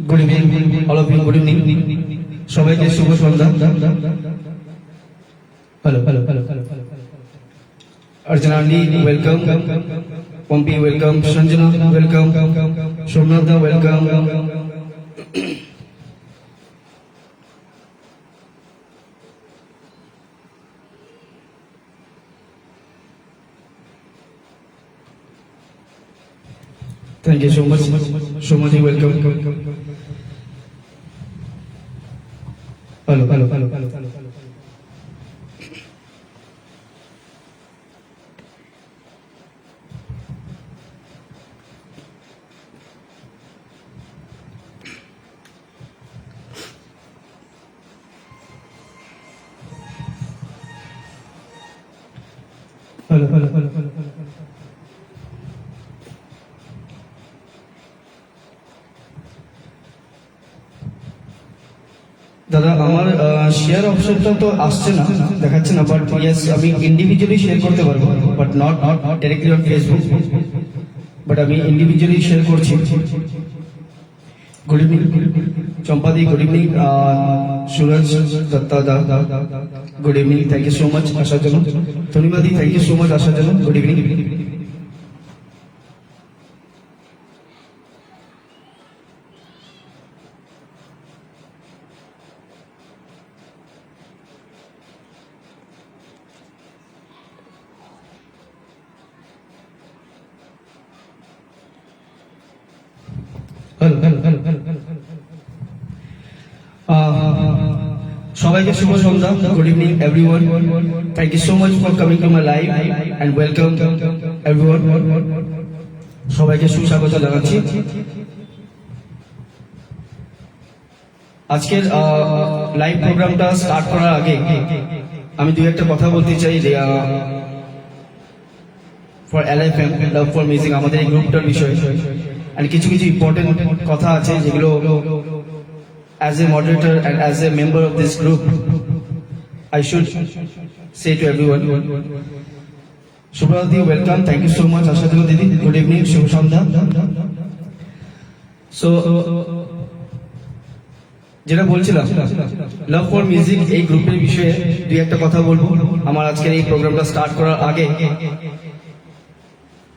Good evening, all of you. Good evening. সবাইকে শুভ সন্ধ্যা। Hello. Arjanandi, welcome. Pompi, welcome. Sanjana, welcome. Somnatha, welcome. Thank you so much. Somati, welcome. Hello. দাদা আমার share অপশনটা তো আসছে না, দেখাচ্ছে না, বাট ইয়েস আমি ইন্ডিভিজুয়ালি শেয়ার করতে পারবো, but not directly on Facebook, but আমি ইন্ডিভিজুয়ালি শেয়ার করছি। গুড ইভিনিং চম্পাদি, গুড ইভিনিং সুরজ দত্তা দা, good evening, thank you so much আসার জন্য। তনিমাদি, থ্যাংক ইউ সো মাচ আসার জন্য, গুড ইভিনিং। সবাইকে শুভ সন্ধ্যা। Good evening everyone, thank you so much for coming to my live and welcome everyone. সবাইকে সুস্বাগত জানাচ্ছি। আজকের লাইভ প্রোগ্রামটা স্টার্ট করার আগে আমি দুই একটা কথা বলতে চাই যে for LFM, love for music, আমাদের এই গ্রুপটার বিষয়ে কিছু ইম্পর্টেন্ট কথা আছে যেগুলো as a moderator and as a member of this group I should say to everyone. Shubhrati, welcome, thank you so much. Ashadru Didi, good evening, Shubh Sandhya. So যেটা বলছিলাম love for music এই গ্রুপের বিষয়ে দুই একটা কথা বলবো আমার আজকের এই প্রোগ্রামটা স্টার্ট করার আগে।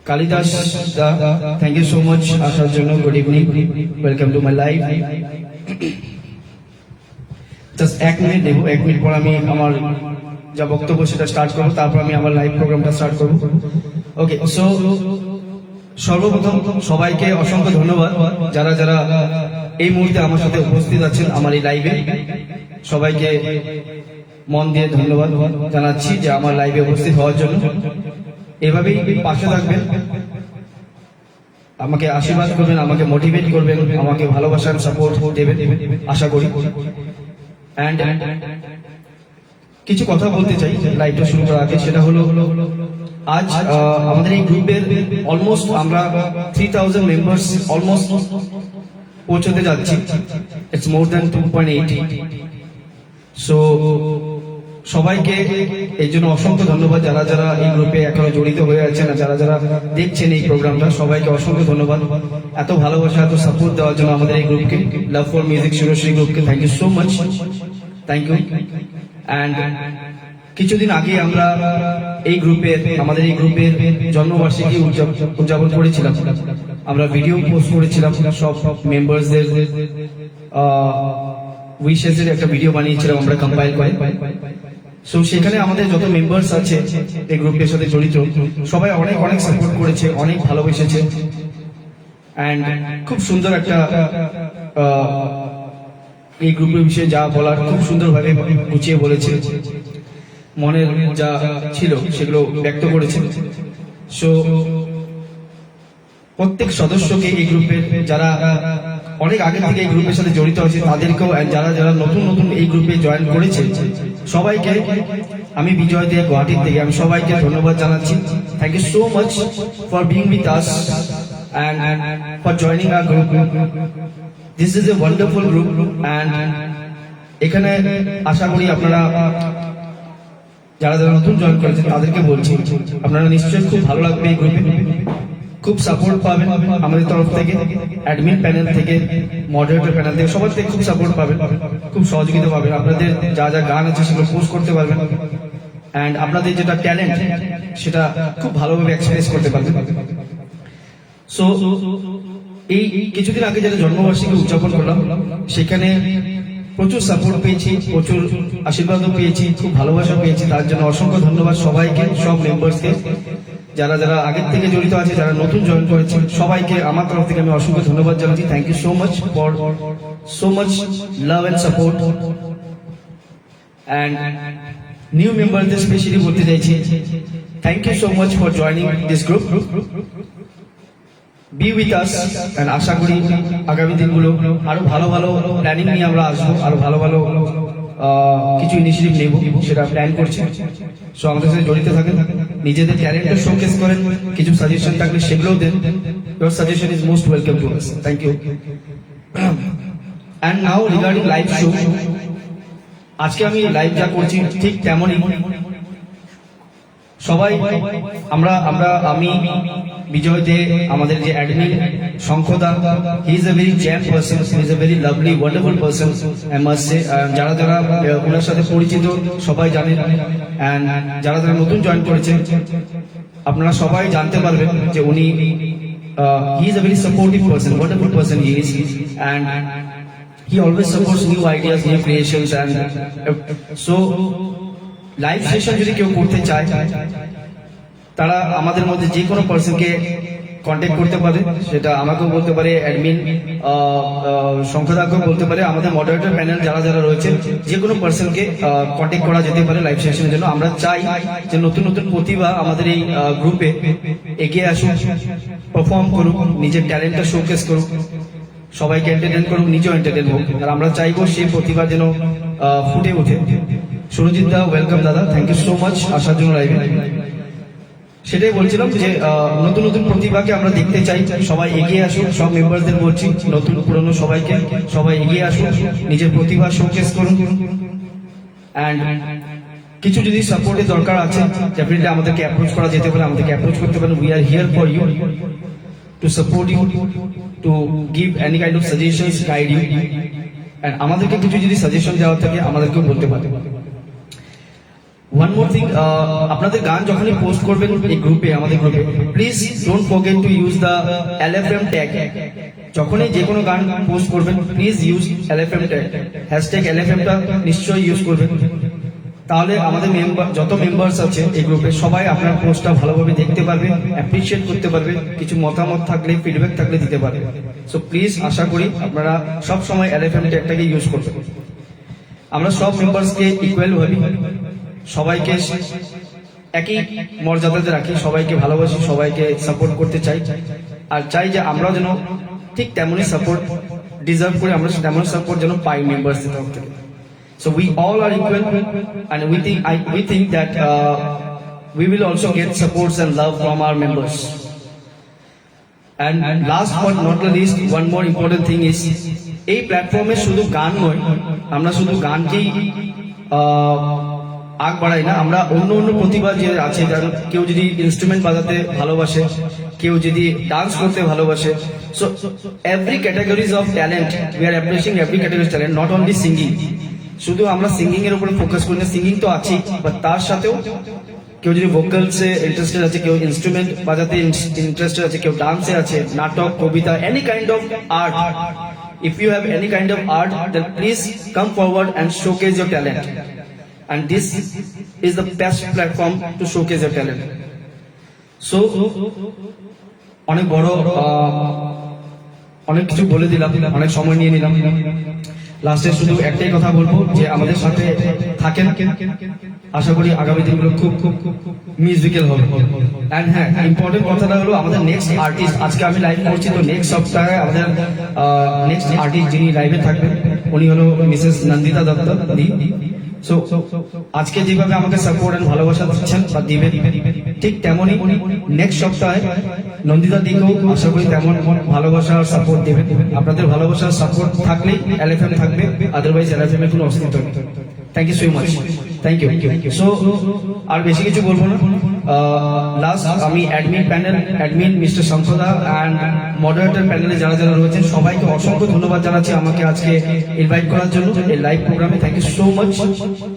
কালিদাস দা, থ্যাংক ইউ সো মাচ আসার জন্য, good evening, welcome to my live. Just 1 minute দেবো, 1 মিনিট পর আমি আমার যা বক্তব্য সেটা স্টার্ট করবো, তারপর আমি আমার লাইভ প্রোগ্রামটা স্টার্ট করবো। ওকে, সো সর্বপ্রথম সবাইকে অসংখ্য ধন্যবাদ যারা যারা এই মুহূর্তে আমার সাথে উপস্থিত আছেন আমার এই লাইভে। সবাইকে মন দিয়ে ধন্যবাদ জানাচ্ছি যে আমার লাইভে উপস্থিত হওয়ার জন্য। এভাবেই পাশে থাকবেন, আমাকে আশীর্বাদ করবেন, আমাকে মোটিভেট করবেন, আমাকে ভালোবাসার সাপোর্ট দেবেন আশা করি। অ্যান্ড কিছু কথা বলতে চাই লাইভটা শুরু করার আগে, সেটা হলো আজ আমাদের এই গ্রুপের অলমোস্ট আমরা 3000 মেম্বার্স অলমোস্ট পৌঁছতে যাচ্ছি। It's more than 2.8। সো সবাইকে এই জন্য অসংখ্য ধন্যবাদ। যারা যারা এই গ্রুপে এখনো জড়িত হয়ে আছেন, যারা যারা দেখছেন এই প্রোগ্রামটা, সবাইকে অসংখ্য ধন্যবাদ এত ভালোবাসা, এত সাপোর্ট দেওয়ার জন্য আমাদের এই গ্রুপকে, লাভ ফর মিউজিক শিরোশ্রী গ্রুপকে। Thank you so much, thank you. And কিছুদিন আগে আমরা এই গ্রুপের আমাদের এই গ্রুপের জন্মবার্ষিকী উদযাপন করেছিলাম। আমরা ভিডিও পোস্ট করেছিলাম, সব মেম্বারসদের উইশেসের একটা ভিডিও বানিয়েছিলাম আমরা কম্পাইল করে। সো সেখানে আমাদের যত মেম্বার্স আছে এই গ্রুপের সাথে জড়িত, সবাই অনেক অনেক সাপোর্ট করেছে, অনেক ভালোবেসেছে। অ্যান্ড খুব সুন্দর একটা এই গ্রুপের বিষয়ে যা বলার খুব সুন্দরভাবে গুছিয়ে বলেছে, মনের যা ছিল সেগুলো ব্যক্ত করেছে। সো প্রত্যেক সদস্যকে এই গ্রুপের যারা অনেক আগে থেকে এই গ্রুপের সাথে জড়িত আছে তাদেরকেও, যারা যারা নতুন নতুন এই গ্রুপে জয়েন করেছে সবাইকে আমি বিজয় দে গুয়াহাটির থেকে আমি সবাইকে ধন্যবাদ জানাচ্ছি। Thank you so much for being with us and for joining our group. This is a wonderful group and এখানে আশা করি আপনারা যারা যারা নতুন জয়েন করেছেন তাদেরকে বলছি আপনারা নিশ্চয়ই খুব ভালো লাগবে এই গ্রুপে, খুব সাপোর্ট পাবেন আমাদের তরফ থেকে, অ্যাডমিন প্যানেল থেকে, মডারেটর প্যানেল থেকে, সবার থেকে খুব সাপোর্ট পাবেন, খুব সহযোগিতা পাবেন। আপনাদের যা যা গান আছে সেগুলো পোস্ট করতে পারবেন, অ্যান্ড আপনাদের যেটা ট্যালেন্ট সেটা খুব ভালোভাবে এক্সপ্রেস করতে পারবেন। সো এই কিছুদিন আগে যেটা জন্মবার্ষিকী উদযাপন করলাম সেখানে প্রচুর সাপোর্ট পেয়েছি, প্রচুর আশীর্বাদও পেয়েছি, খুব ভালোবাসা পেয়েছি। তার জন্য অসংখ্য ধন্যবাদ সবাইকে, সব মেম্বার্সকে, যারা যারা আগের থেকে জড়িত আছে, যারা নতুন জয়েন করেছে সবাইকে আমার তরফ থেকে আমি অসংখ্য ধন্যবাদ জানাচ্ছি। Thank you so much for so much love and support. And new মেম্বারদের স্পেশালি বলতে চাইছি thank you so much for joining this group, be with us. And আশা করি আগামী দিনগুলো আরো ভালো ভালো প্ল্যানিং নিয়ে আমরা আসবো, আরো ভালো ভালো কিছু ইনিশিয়েটিভ নেব, সেটা প্ল্যান করছি। সো আমাদের সাথে জড়িত থাকেন, নিজেদের ট্যালেন্টটা শোকেস করেন, কিছু সাজেশন থাকলে সেগুলোও দেন। Your suggestion is most welcome to us. Thank you. And now regarding live show, আজকে আমি লাইভ যা করছি ঠিক তেমনই সবাই আমি বিজয় দে, আমাদের যে অ্যাডমিন শঙ্খদা, he is a very gem person, he is a very lovely wonderful person I must say. যারা যারা ওনার সাথে পরিচিত সবাই জানেন, অ্যান্ড যারা যারা নতুন জয়েন করেছেন আপনারা সবাই জানতে পারবেন যে উনি হি is a very supportive person, wonderful person he is, and he always supports new ideas, new creations. And so live session যদি কেউ করতে চায় তারা আমাদের মধ্যে যে কোনো পার্সনকে কন্ট্যাক্ট করতে পারে, সেটা আমাকেও বলতে পারে, অ্যাডমিন শঙ্খদাকেও বলতে পারে, আমাদের মডারেটর প্যানেল যারা যারা রয়েছে যে কোনো পার্সনকে কন্ট্যাক্ট করা যেতে পারে লাইভ সেশনের জন্য। আমরা চাই যে নতুন নতুন প্রতিভা আমাদের এই গ্রুপে এগিয়ে আসুক, পারফর্ম করুক, নিজের ট্যালেন্টটা শোকেস করুক, সবাইকে এন্টারটেইন করুক, নিজেও এন্টারটেইন হোক। আর আমরা চাইবো সেই প্রতিভা যেন ফুটে ওঠে। সুরজিৎ দা, welcome dada, thank you so much আসার জন্য লাইভে। সেটাই বলছিলাম যে নতুন নতুন প্রতিভাকে আমরা দেখতে চাই, সবাই এগিয়ে আসুন। সব মেম্বারদের বলছি, নতুন পুরনো সবাইকে, সবাই এগিয়ে আসুন, নিজের প্রতিভা শোকেস করুন। অ্যান্ড কিছু যদি সাপোর্টের দরকার আছে ডেফিনেটলি আমাদেরকে অ্যাপ্রোচ করা যেতে পারে, আমাদেরকে অ্যাপ্রোচ করতে পারেন। We are here for you, to support you, to give any kind of suggestions, guide you, and আমাদেরকে কিছু যদি সাজেশন দেওয়া থাকে আমাদেরকেও বলতে পারে। ওয়ান মোর থিং, আপনাদের গান যখনই পোস্ট করবেন এই গ্রুপে, আমাদের গ্রুপে, please don't forget to use the LFM tag. যখনই যে কোনো গান পোস্ট করবেন please use LFM tag, hashtag LFM টা নিশ্চয়ই ইউজ করবেন। তাহলে আমাদের যত মেম্বার্স আছে এই গ্রুপে সবাই আপনার পোস্টটা ভালোভাবে দেখতে পারবে, অ্যাপ্রিসিয়েট করতে পারবে, কিছু মতামত থাকলে, ফিডব্যাক থাকলে দিতে পারবে। সো প্লিজ আশা করি আপনারা সব সময় LFM ট্যাগটাকে ইউজ করবেন। আমরা সব মেম্বার্সকে ইকুয়াল ভাবি, সবাইকে একই মর্যাদাতে রাখি, সবাইকে ভালোবাসি, সবাইকে সাপোর্ট করতে চাই। আর চাই যে আমরাও যেন ঠিক তেমনই সাপোর্ট ডিজার্ভ করে, আমরা তেমন সাপোর্ট যেন পাই মেম্বার্সদের তরফ থেকে। So we all are equal, and we think that we will also get supports and love from our members. And last but not the least, one more important thing is, এই প্ল্যাটফর্মে শুধু গান নয়, আমরা শুধু গানকেই আগ বাড়াই না, আমরা অন্য অন্য প্রতিভা যে আছে, কেউ যদি ইনস্ট্রুমেন্ট বাজাতে ভালোবাসে, কেউ যদি ডান্স করতে ভালোবাসে, so every categories of talent we are appreciating every categories talent, not only singing. শুধু আমরা সিঙ্গিং এর উপরে ফোকাস করি না, সিঙ্গিং তো আছেই, বাট তার সাথেও কেউ যদি ভোকালসে ইন্টারেস্টেড আছে, কেউ ইনস্ট্রুমেন্ট বাজাতে ইন্টারেস্টেড আছে, কেউ ডান্সে আছে, নাটক, কবিতা, any kind of art. If you have any kind of art, then please come forward and showcase your talent. And this is the best platform to showcase your talent. So, অনেক বড় অনেক কিছু বলে দিলাম, অনেক সময় নিয়ে নিলাম। লাস্টে শুধু একটাই কথা বলবো যে আমাদের সাথে থাকেন, আশা করি আগামী দিনগুলো খুব খুব খুব মিউজিক্যাল হবে। এন্ড হ্যাঁ, ইম্পর্টেন্ট কথাটা হলো আমাদের নেক্সট আর্টিস্ট, আজকে আমি লাইভ করছি, তো নেক্সট সপ্তাহে আমাদের নেক্সট আর্টিস্ট যিনি লাইভে থাকবেন উনি হলো মিসেস নন্দিতা দত্ত দি। সো আজকে যেভাবে আমাকে সাপোর্ট এন্ড ভালোবাসা দিচ্ছেন বা দিবেন, ঠিক তেমনই নেক্সট সপ্তাহে নন্দিতা দিকেও আশা করি তেমন ভালোবাসা আর সাপোর্ট দেবেন। আপনাদের ভালোবাসার সাপোর্ট থাকলেই এলএফএম থাকবে, আদারওয়াইজ এলএফএম এর কোনো অস্তিত্ব নেই। Thank you so much, thank you. So আর বেশি কিছু বলবো না। লাস্ট আমি অ্যাডমিন মিস্টার শঙ্করদা অ্যান্ড মডারেটর প্যানেলে যারা যারা রয়েছেন সবাইকে অসংখ্য ধন্যবাদ জানাচ্ছি আমাকে আজকে ইনভাইট করার জন্য এই লাইভ প্রোগ্রামে। Thank you so much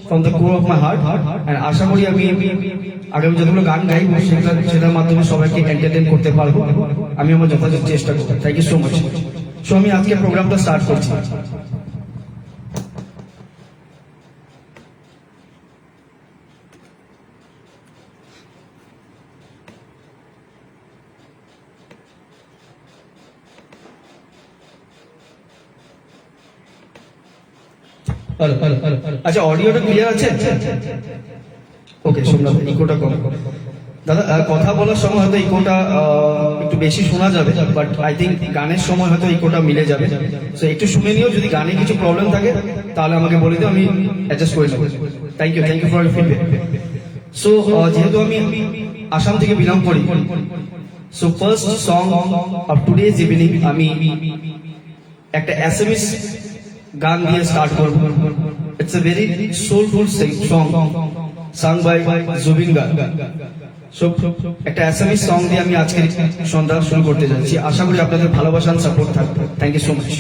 from the core of my heart. And আশা করি আমি আগামী যতগুলো গান গাইব সেটার মাধ্যমে সবাইকে এন্টারটেইন করতে পারবো, আমি আমার যথাযথ চেষ্টা করবো। Thank you so much. So আমি আজকে প্রোগ্রামটা স্টার্ট করছি। আচ্ছা, অডিওটা ক্লিয়ার আছে? ওকে, শুনলাম ইকোটা কম। দাদা, কথা বলার সময় হয়তো ইকোটা একটু বেশি শোনা যাবে, বাট আই থিঙ্ক গানের সময় হয়তো ইকোটা মিলে যাবে। সো একটু শুনে নিও, যদি গানে কিছু প্রবলেম থাকে তাহলে আমাকে বলে দিও, আমি অ্যাডজাস্ট করে নেবো। Thank you for your feedback. So যেহেতু আমি আসাম থেকে বিলং করি, so first song of today's evening আমি একটা অ্যাসামিস গান দিয়ে স্টার্ট করব। It's a very soulful song sung by Zubeen Garg. So একটা অ্যাসামিস সং দিয়ে আমি আজকের সন্ধ্যা শুরু করতে যাচ্ছি। আশা করি আপনাদের ভালোবাসা আর সাপোর্ট থাকবে। Thank you so much.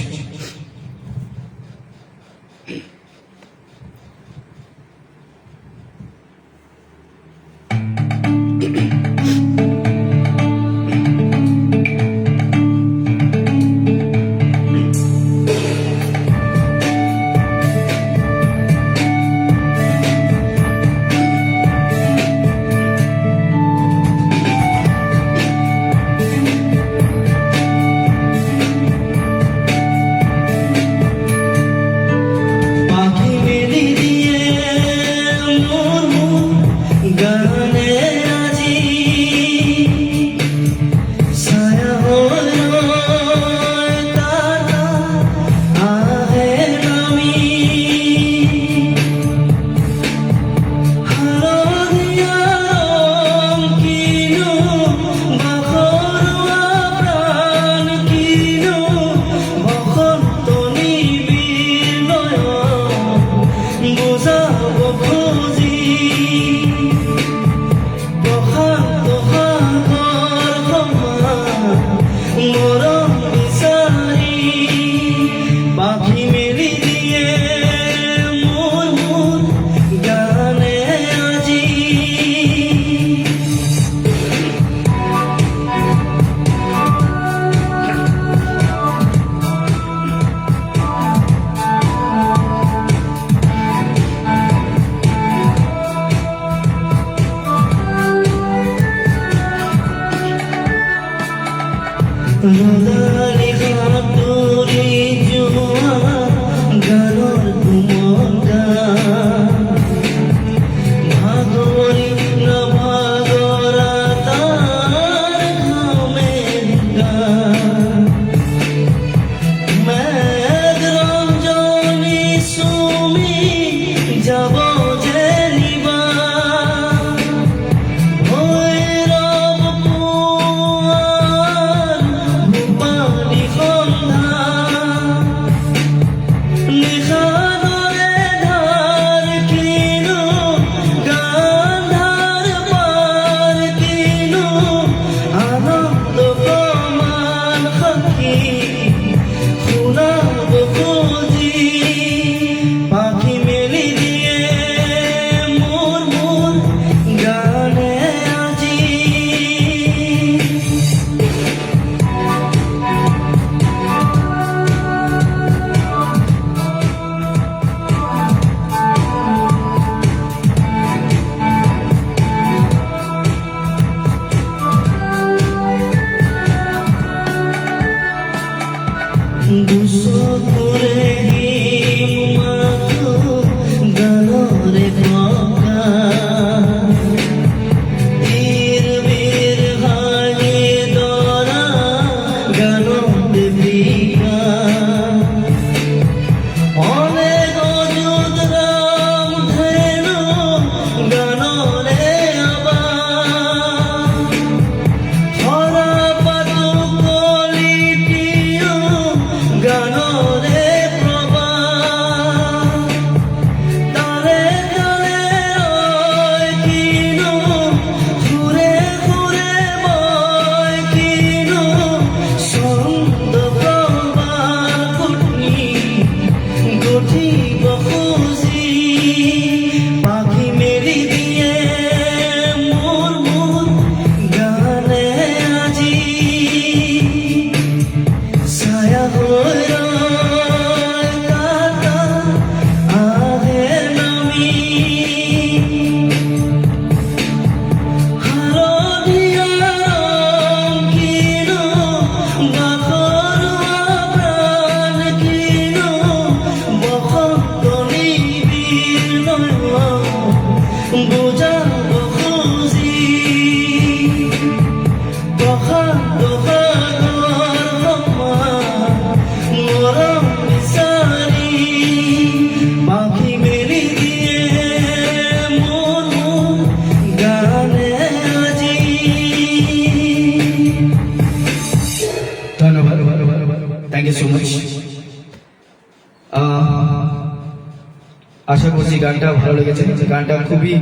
আশা করছি গানটা ভালো লেগেছে। গানটা খুবই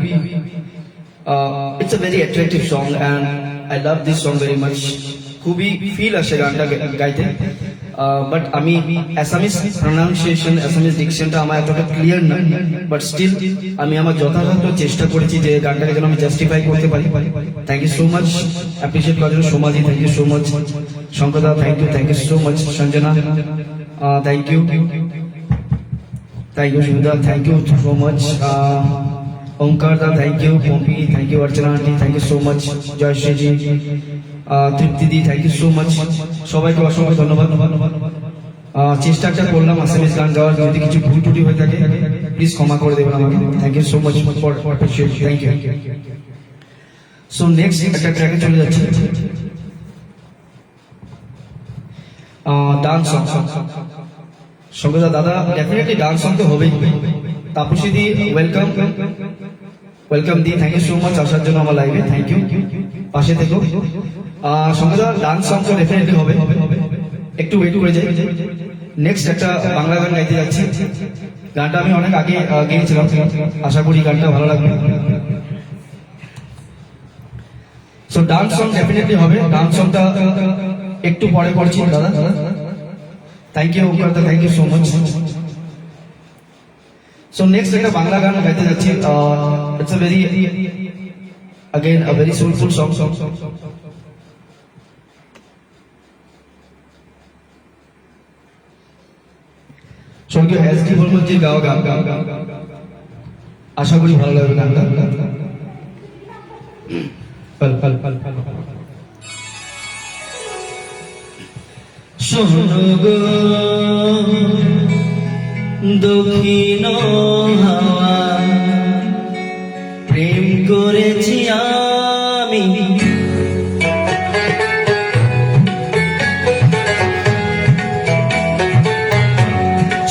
it's a very attractive song and I love this song very much. খুবই ফিল আসে গানটা গাইতে। বাট আমি অ্যাসামিস প্রনাউন্সিয়েশন, অ্যাসামিস ডিকশনটা আমার এতটা ক্লিয়ার না, বাট স্টিল আমি আমার যথাযথ চেষ্টা করেছি যে গানটাকে যেন আমি জাস্টিফাই করতে পারি। Thank you so much, appreciate করার জন্য সোমাজি, থ্যাংক ইউ সো মাচ। শঙ্করদা thank you so much. Sanjana thank you, thank you Subidha, thank you so much. Omkar দা thank you, Pompi thank you, Archana aunty thank you so much, জয়শ্রীজি, তৃপ্তিদি thank you so much. সবাইকে অসংখ্য ধন্যবাদ। চেষ্টাটা করলাম আসামিস গান গাওয়ার, যদি কিছু ভুল ত্রুটি হয়ে থাকে প্লিজ ক্ষমা করে দেবেন আমাকে। Thank you so much for appreciate, thank you. So next একটা ট্র্যাকে চলে যাচ্ছে, ডান্স সং। সঙ্গদা দাদা ডেফিনেটলি ডান্স সং তো হবেই। তাপসী দি ওয়েলকাম, ওয়েলকাম দি, থ্যাংক ইউ সো মাচ আসার জন্য আমার লাইভে, থ্যাংক ইউ, পাশে থেকো। সঙ্গদা ডান্স সং তো ডেফিনেটলি হবে, একটু ওয়েট করে যাই। নেক্সট একটা বাংলা গান গাইতে যাচ্ছি। গানটা আমি অনেক আগে গেয়েছিলাম, আশা করি গানটা ভালো লাগবে। সো ডান্স সং ডেফিনেটলি হবে। ডান্স সংটা একটু পরে করছি দাদা। থ্যাংক ইউ ওঙ্কার দা, thank you so much. So next একটা বাংলা গান গাইতে যাচ্ছি। It's a very again a very soulful song. সঙ্গে এসডি বলমজি গাওয়া গান, আশা করি ভালো লাগবে গানটা। শোনো গো দক্ষিণ হাওয়া, প্রেম করেছি আমি,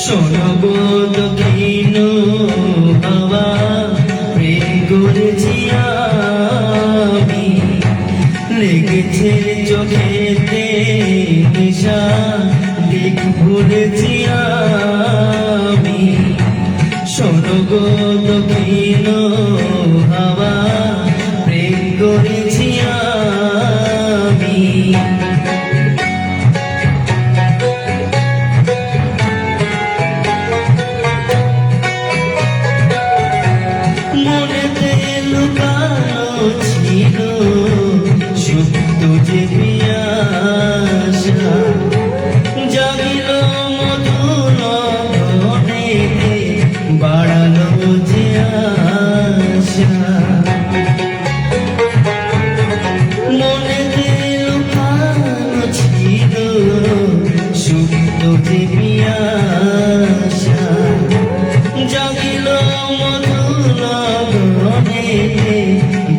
শোনো গো দক্ষিণ হাওয়া, প্রেম করেছি আমি, লেগেছে চোখেতে নেশা, দিক ভুলেছি আমি, শোনো গো দক্ষিণ হাওয়া, প্রেম করেছি আমি। মনেতে লুকানো ছিল সুপ্ত যে পিয়াসা, জাগিল মধুর ধনেতে, বাড়ালো যে আশা। মনেতে লুকানো ছিল সুপ্ত যে পিয়াসা, জাগিল মধুর ধনেতে,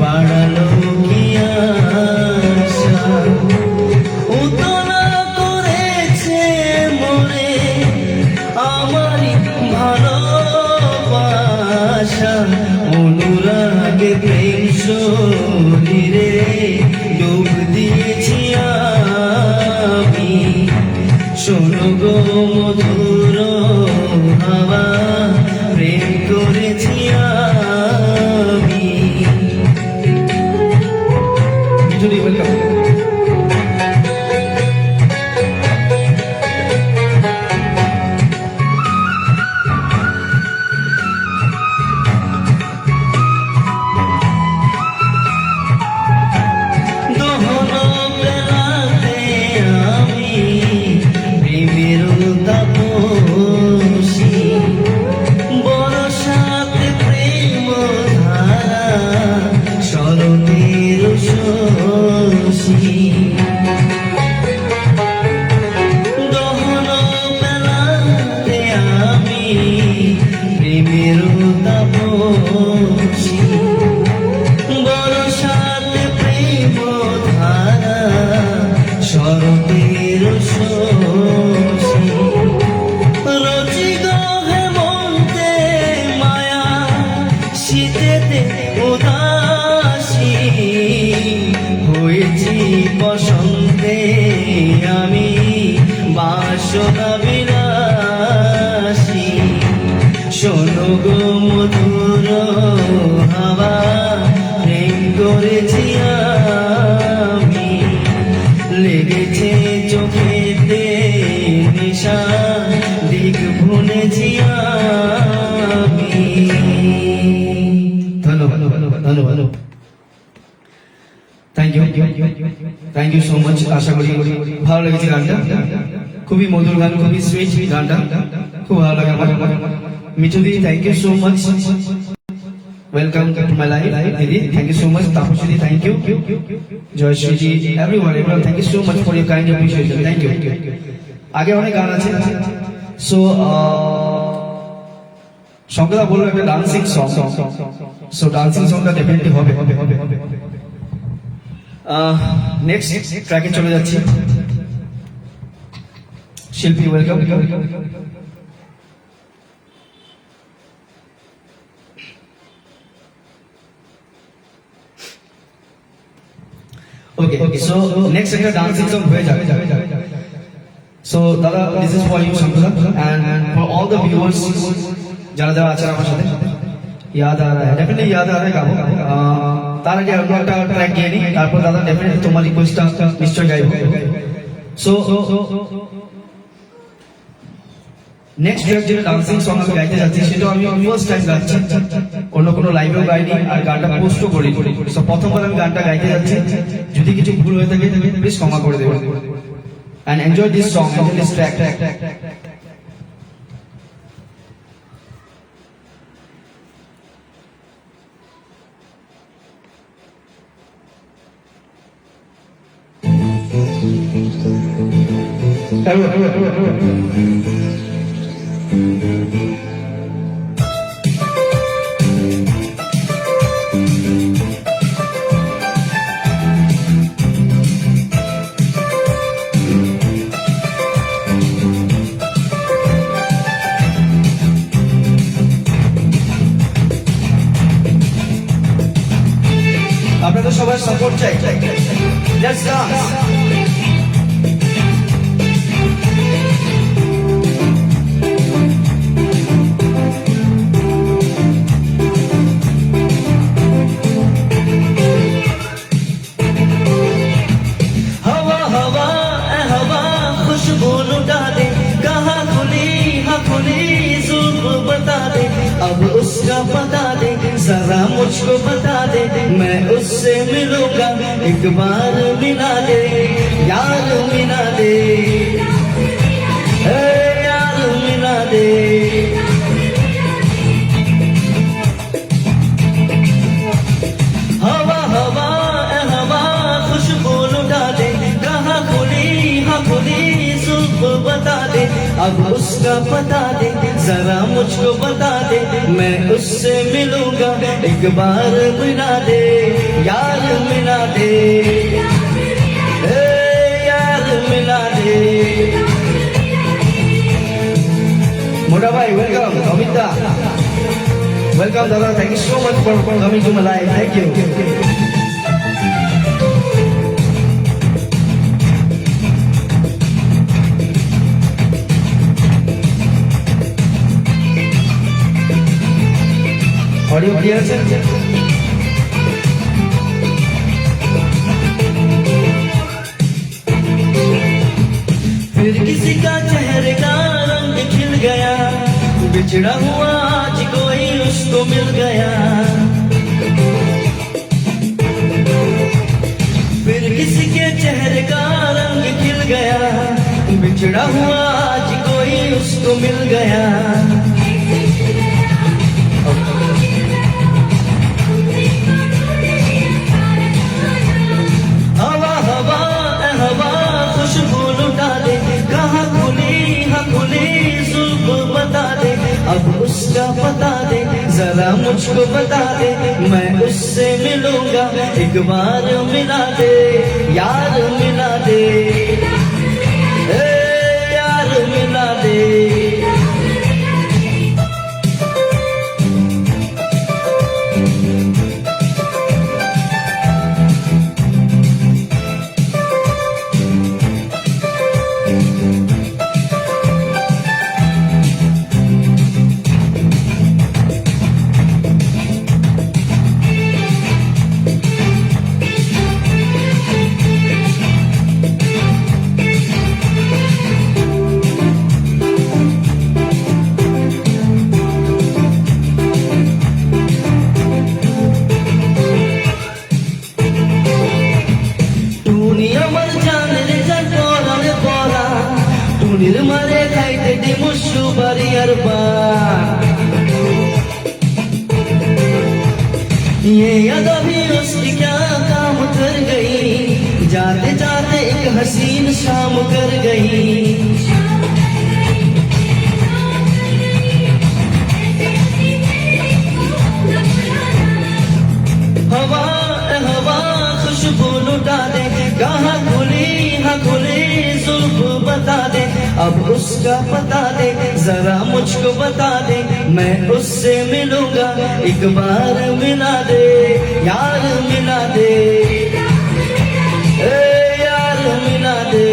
বাড়ালো কি আশা। উতলা করেছে মনে আমারই ভালোবাসা, অনুরাগে প্রেম শরীরে ডুব দিয়েছি আমি, শোনো গো মধুর হাওয়া, প্রেম করেছি আমি। ওয়েলকাম। বসন্তে আমি বাসনা বিলাসী, শোনো গো মধুর হাওয়া প্রেম করেছি আমি লেগেছে চোখেতে নেশা দিক ভুলেছি আমি ধন্যবাদ ধন্যবাদ থ্যাংক ইউ সো মাচ আশা করি ভালো লেগেছে গানটা খুবই মধুর গান খুবই সুইট গানটা খুব ভালো লাগে আমার মিঠুদি thank you so much welcome to my life দিদি thank you so much Tapasi thank you জয়শ্রীজি everyone thank you so much for your kind appreciation thank you আগে অনেক গান আছে সো শঙ্করদা বললো একটা ডান্সিং সং সো ডান্সিং সংটা ডেফিনেটলি হবে নেক্সট ট্র্যাকে চলে যাচ্ছি শিল্পী ওয়েলকাম ওকে সো নেক্সট একটা ডান্সিং সং হয়ে যাবে সো দাদা দিস ইজ ফর ইউ শঙ্করদা and for all the viewers যারা যারা আছেন আমার সাথে याद आ रहा है डेफिनेटली याद आ रहा है गाबो তার আগে আমরা একটা ট্র্যাক গিয়ে নিই তারপর দাদা ডেফিনেটলি তোমার রিকোয়েস্টটা নিশ্চয়ই গাইবো সো নেক্সট ট্র্যাক যেটা ডান্সিং সং আমি গাইতে যাচ্ছি সেটা আমি ফার্স্ট টাইম গাইছি অন্য কোনো লাইভেও গাইনি আর গানটা পোস্টও করি সো প্রথমবার আমি গানটা গাইতে যাচ্ছি যদি কিছু ভুল হয়ে থাকে প্লিজ ক্ষমা করে দেবেন and enjoy this song enjoy this track আপনাদের সবার সাপোর্ট চাই লেটস ডান্স अब उसका पता दे जरा मुझको बता दे मैं उससे मिलूंगा एक बार मिला दे यार मिला दे यार मिला दे हवा हवा हवा खुशबू लुटा दे कहाँ खुली हाँ खुली सुबह बता दे अब उसका पता दे जरा मुझको बता दे मैं उससे मिलूंगा एक बार मिला दे यार मिला दे यार मिला दे मोटा भाई वेलकम अमित दा वेलकम दादा thank you so much for coming to my life thank you audio clear है फिर किसी का चेहरे का रंग खिल गया बिछड़ा हुआ आज कोई उसको मिल गया फिर किसी के चेहरे का रंग खिल गया बिछड़ा हुआ आज कोई उसको मिल गया अब उसका पता दे जरा मुझको बता दे मैं उससे मिलूंगा एक बार मिला दे यार मिला दे यार मिला दे ये अदा भी उसकी क्या काम कर गई, जाते जाते एक हसीन शाम कर गई। हवा हवा खुशबू लुटा दे, कहाँ खुली हाँ खुली जुल्फ बता दे, अब उसका पता दे जरा मुझको बता दे, मैं उससे मिलूंगा एक बार मिला दे, यार मिला दे, ए यार मिला दे।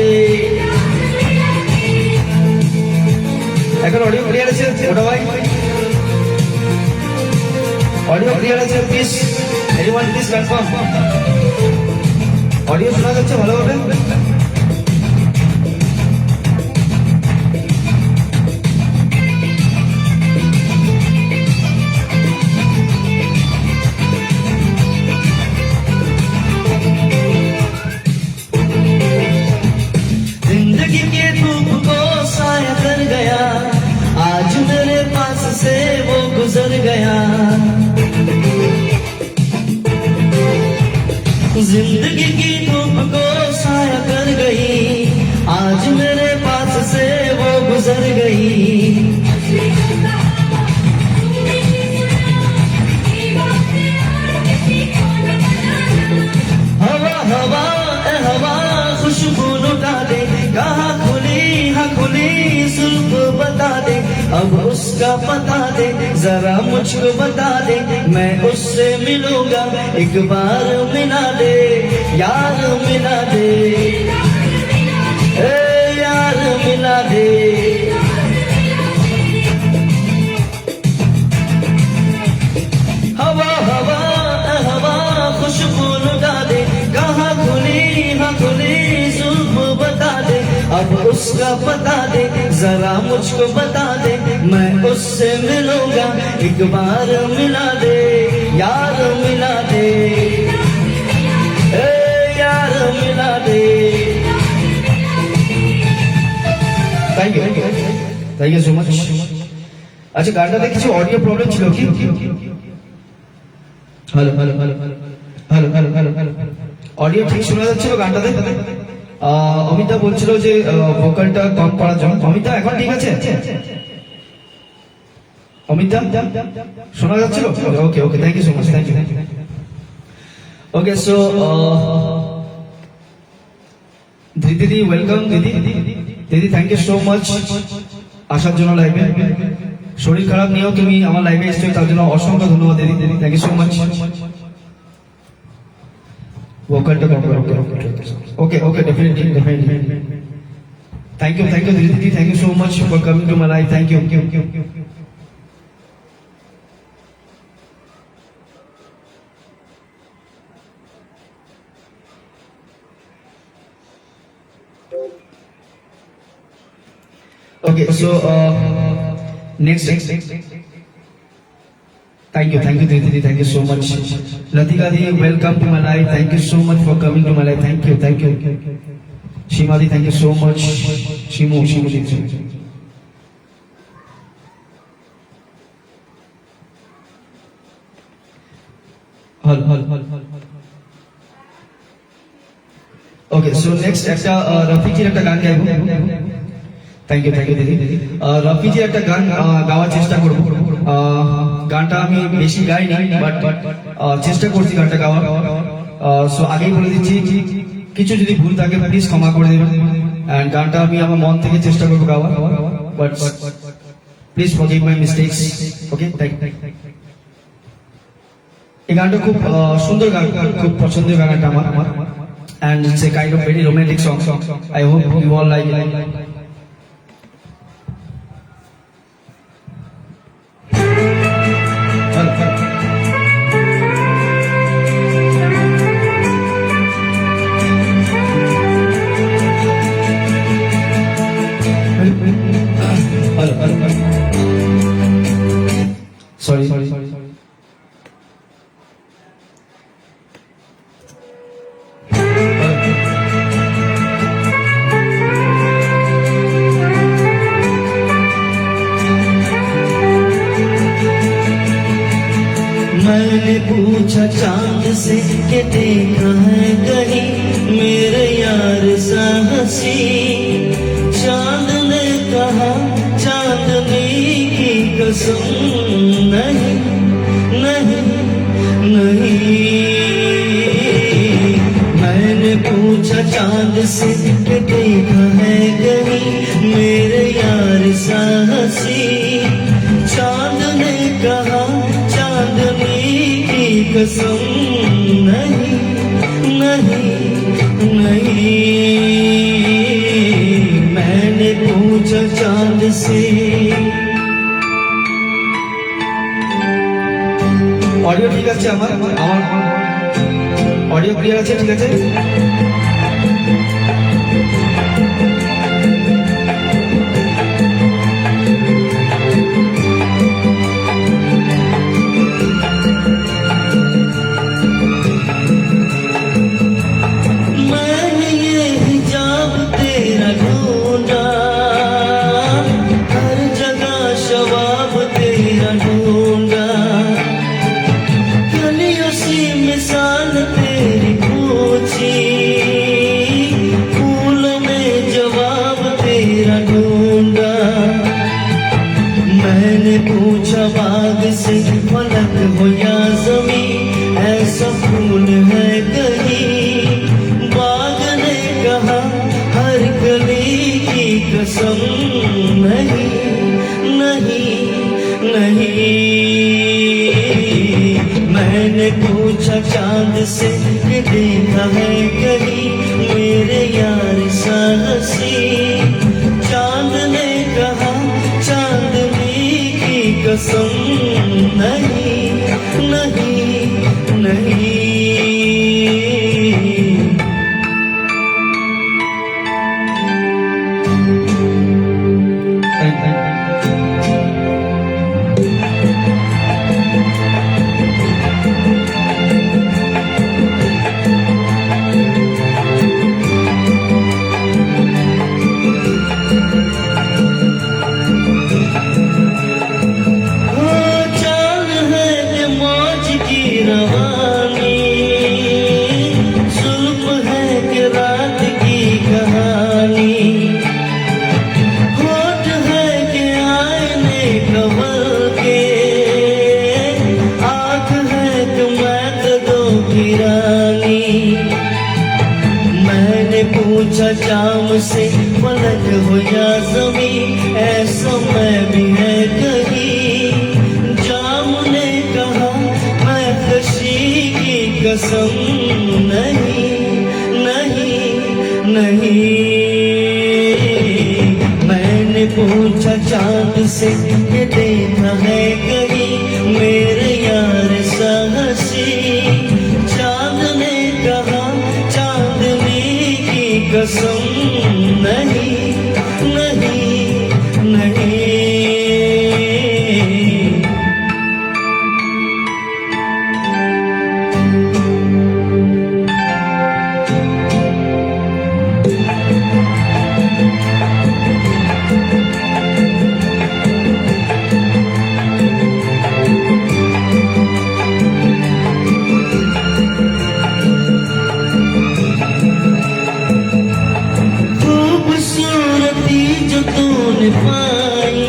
এখন অডিও ক্লিয়ার আছে ছোট ভাই? অডিও ক্লিয়ার আছে please? Anyone please confirm? Audio শোনা যাচ্ছে ভালোভাবে? जिंदगी के धूप को साया कर गया, आज मेरे पास से वो गुजर गया। जिंदगी की धूप को साया कर गई, आज मेरे पास से वो गुजर गई। हवा हवा ए हवा खुशबू लुटा दे, कहाँ खुली हाँ खुली जुल्फ बता दे, अब उसका पता दे जरा मुझको बता दे, मैं उससे मिलूंगा एक बार मिला दे, यार मिला दे, ए यार मिला दे। हवा हवा हवा खुशबू लुटा दे, कहाँ खुली हाँ खुली जुल्फ बता दे, अब उसका पता दे जरा मुझको बता दे, मैं उससे मिलूंगा एक बार मिला दे, यार मिला दे, ए यार मिला दे। Thank you so much. আচ্ছা গানটাতে কিছু অডিও প্রবলেম ছিল কি? Hello hello hello hello hello hello hello audio ঠিক শোনা যাচ্ছিল গানটাতে? অমিতা বলছিল যে ভোকালটা কম করার জন্য। অমিতা এখন ঠিক আছে? অমিতা শোনা যাচ্ছিল? Okay okay thank you so much, thank you. Okay so দিদি ওয়েলকাম। দিদি দিদি থ্যাংক ইউ সো মাচ আসার জন্য লাইভে। শরীর খারাপ নিয়েও তুমি আমার লাইভে এসছো, তার জন্য অসংখ্য ধন্যবাদ দিদি। Thank you so much. ভোকালটা কম করো। Okay okay definitely definitely. Thank you didi, thank you so much for coming to my live. Thank you. Okay, so next. Thank you, Didi. Thank you so much. Latika Di, welcome to my life. Thank you so much for coming to my life. Thank you. Shimadi, thank you so much. Shimu. Hal. Okay, so next একটা রফিজির একটা গান গাইবো। Thank you দিদি। রফিজির একটা গান গাওয়ার চেষ্টা করবো। গানটা আমি বেশি গাইনি, বাট চেষ্টা করছি গানটা গাওয়ার। সো আগেই বলে দিচ্ছি, কিছু যদি ভুল থাকে প্লিজ ক্ষমা করে দেবেন। এন্ড গানটা আমি আমার মন থেকে চেষ্টা করবো গাওয়ার, but please forgive my mistakes. Okay, thank you. এই গানটা খুব সুন্দর গান, খুব পছন্দের গান একটা আমার। And it's a kind of very romantic song. I hope you all like it. Sorry. मैं मैंने पूछा चांद से कि देखा है कहीं मेरे यार सा हंसी। चांद ने कहा चांदनी की कसम नहीं नहीं नहीं। मैंने पूछा चांद से कि देखा है कहीं मेरे यार सा हंसी। चांद ने कहा चांदनी की कसम नहीं नहीं नहीं। मैंने पूछा चांद से। অডিও ঠিক আছে? আমার অডিও ক্লিয়ার আছে? ঠিক আছে। पूछा बाग से फलक हो या ज़मी ऐसा फूल है कहीं। बाग ने कहा हर कली की कसम नहीं नहीं नहीं। मैंने पूछा चांद से कि देखा है कहीं मेरे यार सा हंसी। चांद ने कहा चांदनी कसम नहीं नहीं नहीं। मैंने पूछा जाम से फलक हो या ज़मी ऐसा मैं भी है कहीं। जाम ने कहा मैं खुशी की कसम नहीं नहीं नहीं। मैंने पूछा चांद से कि देखा है कहीं मेरे यार सा हंसी। चांद ने कहा चांदनी की कसम नहीं नहीं नहीं। जो तूने पाई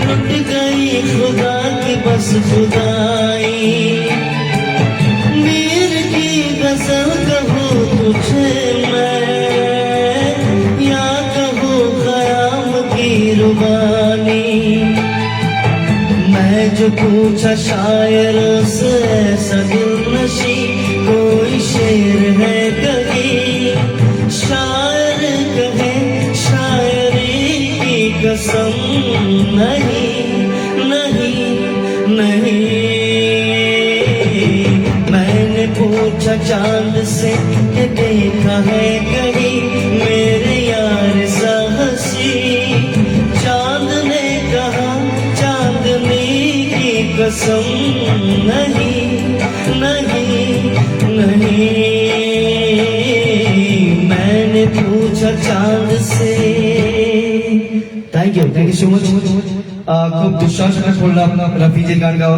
लुट गई खुदा की बस खुदाई। मीर की गजल कहूँ तुझे मैं या कहूँ ख़याम की रुबानी। मैं जो पूछा शायरों से ऐसा दिलनशी कोई शेर है कहीं। शायर कहे कसम नहीं नहीं नहीं। मैंने पूछा चांद से कि देखा है कहीं मेरे यार सा हंसी। चांद ने कहा चांदनी की कसम नहीं नहीं नहीं। मैंने पूछा चांद से। Thank you so much. খুব দুঃসাহস করলাম রাফিজের গান গাওয়া।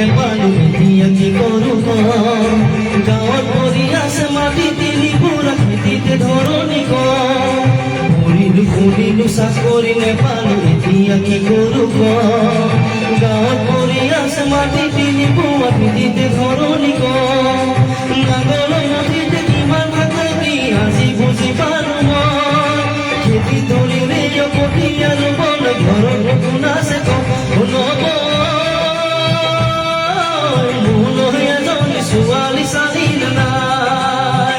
নেপালো এতিয়া কি কৰো গাঁৱত পৰি আছে মাটি তিনি পুৰা খেতিতে ধৰণি পঢ়িলো চাকৰি নেপালো এতিয়া কি কৰো গাঁৱত পৰি আছে মাটি তিনি পুৰা খেতিতে ধৰণি নাঙলৰ নদীতে কিমান ভাগৰি আজি বুজি পালো খেতি ধৰিলে কঠীয়া ৰুবলৈ ঘৰত নতুন আছে ছোৱালী চালি নাই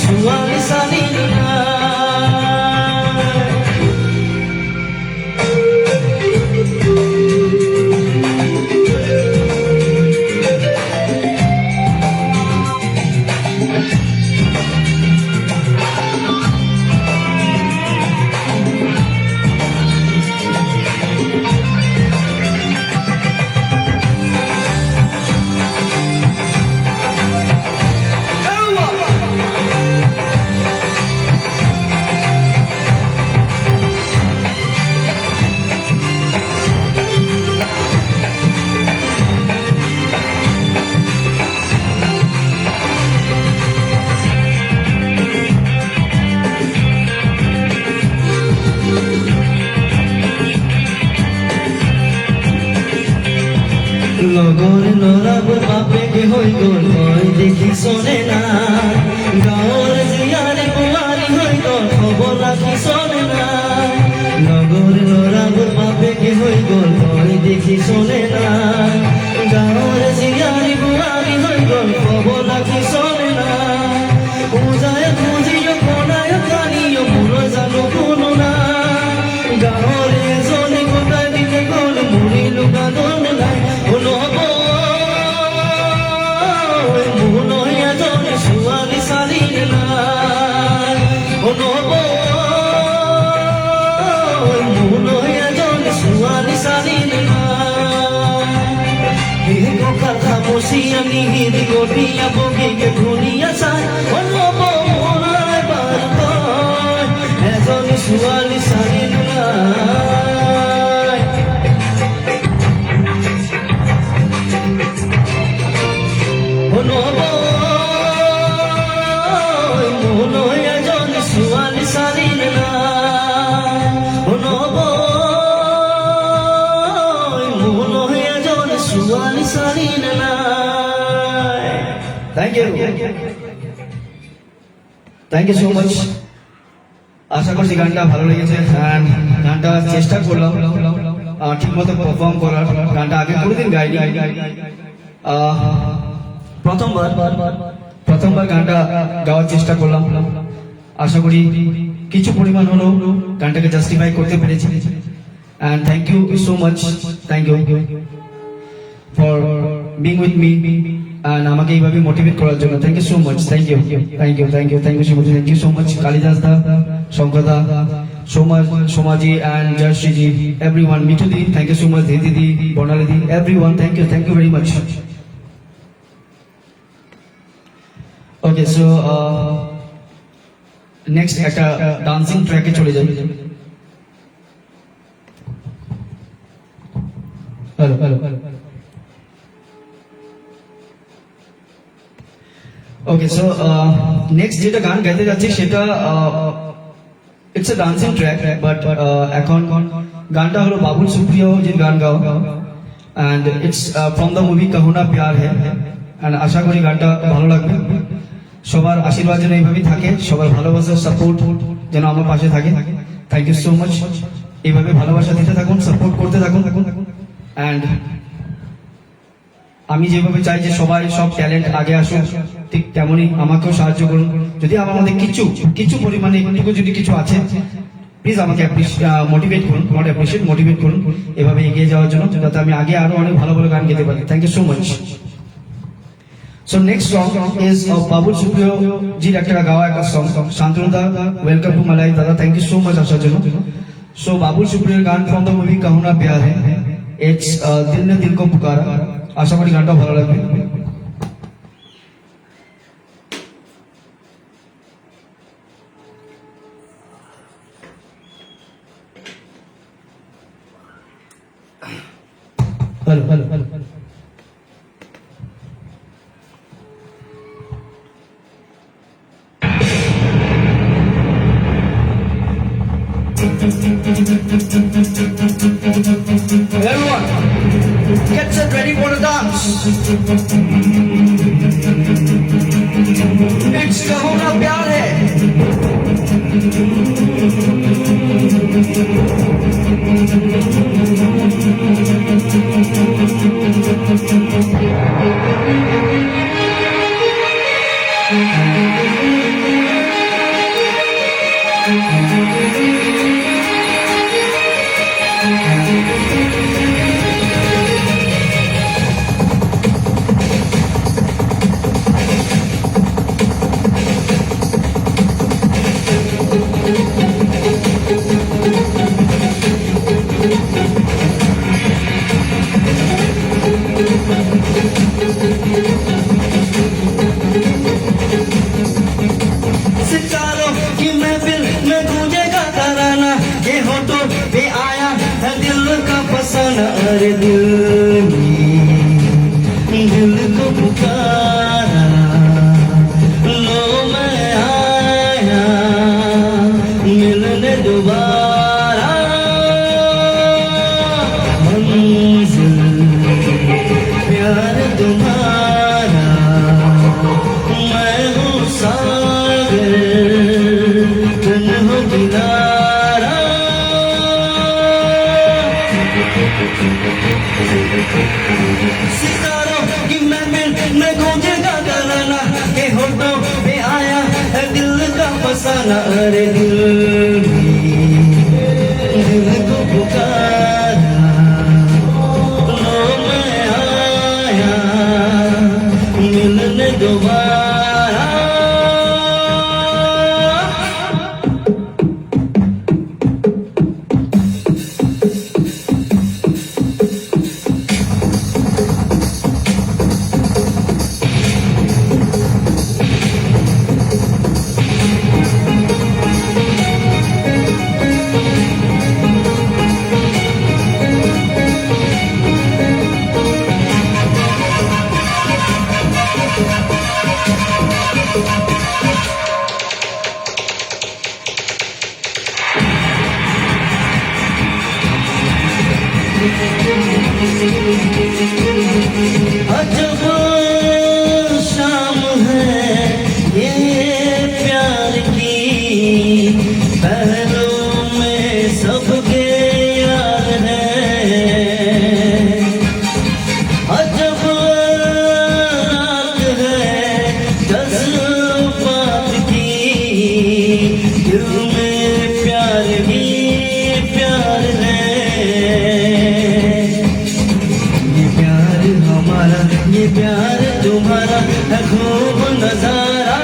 ছোৱালী চালি নাই লগৰ ল'ৰাবোৰ বাপেকে হৈ গ'ল তই দেখিছনে নাই গাঁৱৰ জীয়াৰী বোৱাৰী হৈ গ'ল খবৰ ৰাখিছনে নাই লগৰ ল'ৰাবোৰ বাপেকে হৈ গ'ল তই দেখিছনে নাই গাঁৱৰ জীয়াৰী বোৱাৰী হৈ গ'ল খবৰ ৰাখিছনে নাই পূজাই খুজিও কণাই কানিও মোৰ জানো কোনো নাই গাঁৱৰ এজনী গোটাই দিলে গ'ল মৰিলো গাদল নাই ছোৱালী চালি নাই ছোৱালী চালি নাই কঁকাল খামচি আমি হিৰি গঠিয়া বগীকে ধুনীয়া চাই এজনী ছোৱালী চালি নাই ছোৱালী চালি ছোৱালী চালি থ্যাংক ইউ সো মাচ আশা করছি গানটা ভালো লেগেছে গানটা চেষ্টা করলাম ঠিক মতো পারফর্ম করার গানটা আগে কোনোদিন গাইনি প্রথমবার গানটা গাওয়ার চেষ্টা করলাম আশা করি কিছু পরিমাণ হলেও গানটাকে জাস্টিফাই করতে পেরেছি and thank you so much thank you for being with me and আমাকে এইভাবে মোটিভেট করার জন্য thank you so much thank you so much thank you so much Kalidas da Shankar da Somaji and Jayashree ji everyone Mithu di thank you so much didi di Barnali di everyone thank you very much okay so next একটা dancing ট্র্যাকে চলে যাই hello okay so next যেটা গান গাইতে যাচ্ছি সেটা it's a dancing track but এখন গানটা হলো বাবুল সুপ্রিয় যে গান গাও and it's from the movie Kaho Naa Pyaar Hai and আশা করি গানটা ভালো লাগবে সবার আশীর্বাদ যেন এইভাবেই থাকে সবার ভালোবাসা সাপোর্ট যেন আমার পাশে থাকে থ্যাংক ইউ সো মাচ এইভাবে ভালোবাসা দিতে থাকুন সাপোর্ট করতে থাকুন এন্ড আমি যেভাবে চাই যে সবাই সব ট্যালেন্ট আগে আসুক ঠিক তেমনই আমাকেও সাহায্য করুন যদি আমার মধ্যে কিছু পরিমাণে একটুকু যদি কিছু আছে প্লিজ আমাকে মোটিভেট করুন মোটিভেট করুন এভাবে এগিয়ে যাওয়ার জন্য যাতে আমি আগে আরো অনেক ভালো ভালো গান গেতে পারি thank you so much So next song is Babul Supriyo জির একটা গাওয়া একটা song Shantanu da welcome to Malay dada thank you so much আসার জন্য সো বাবুল সুপ্রিয়র গান from the movie Kaho Naa Pyaar হ্যায় ইটস দিল নে দিল কো পুকারা আশা করি গানটা ভালো লাগবে Everyone, get set ready for the dance. It's कहो ना प्यार है. सितारों की महफिल में गूंजेगा तराना, ये होठों पे आया है दिल का फसाना. अरे दिल को पुकारा, लो मैं आया मिलने दोबारा. मंजिल प्यार तुम्हारा, मैं हूँ सागर तुम हो किनारा. सितारों की महफिल में गूंजेगा तराना, के होठों पे आया है दिल का फसाना. अरे दिल को पुकारा, लो मैं आया मिलने दोबारा. अजब शाम है ये प्यार की, पहलों में सबके यार है. अजब रात है जज्बात की, दिल में प्यार ही प्यार है. ये प्यार तुम्हारा है खूब नजारा,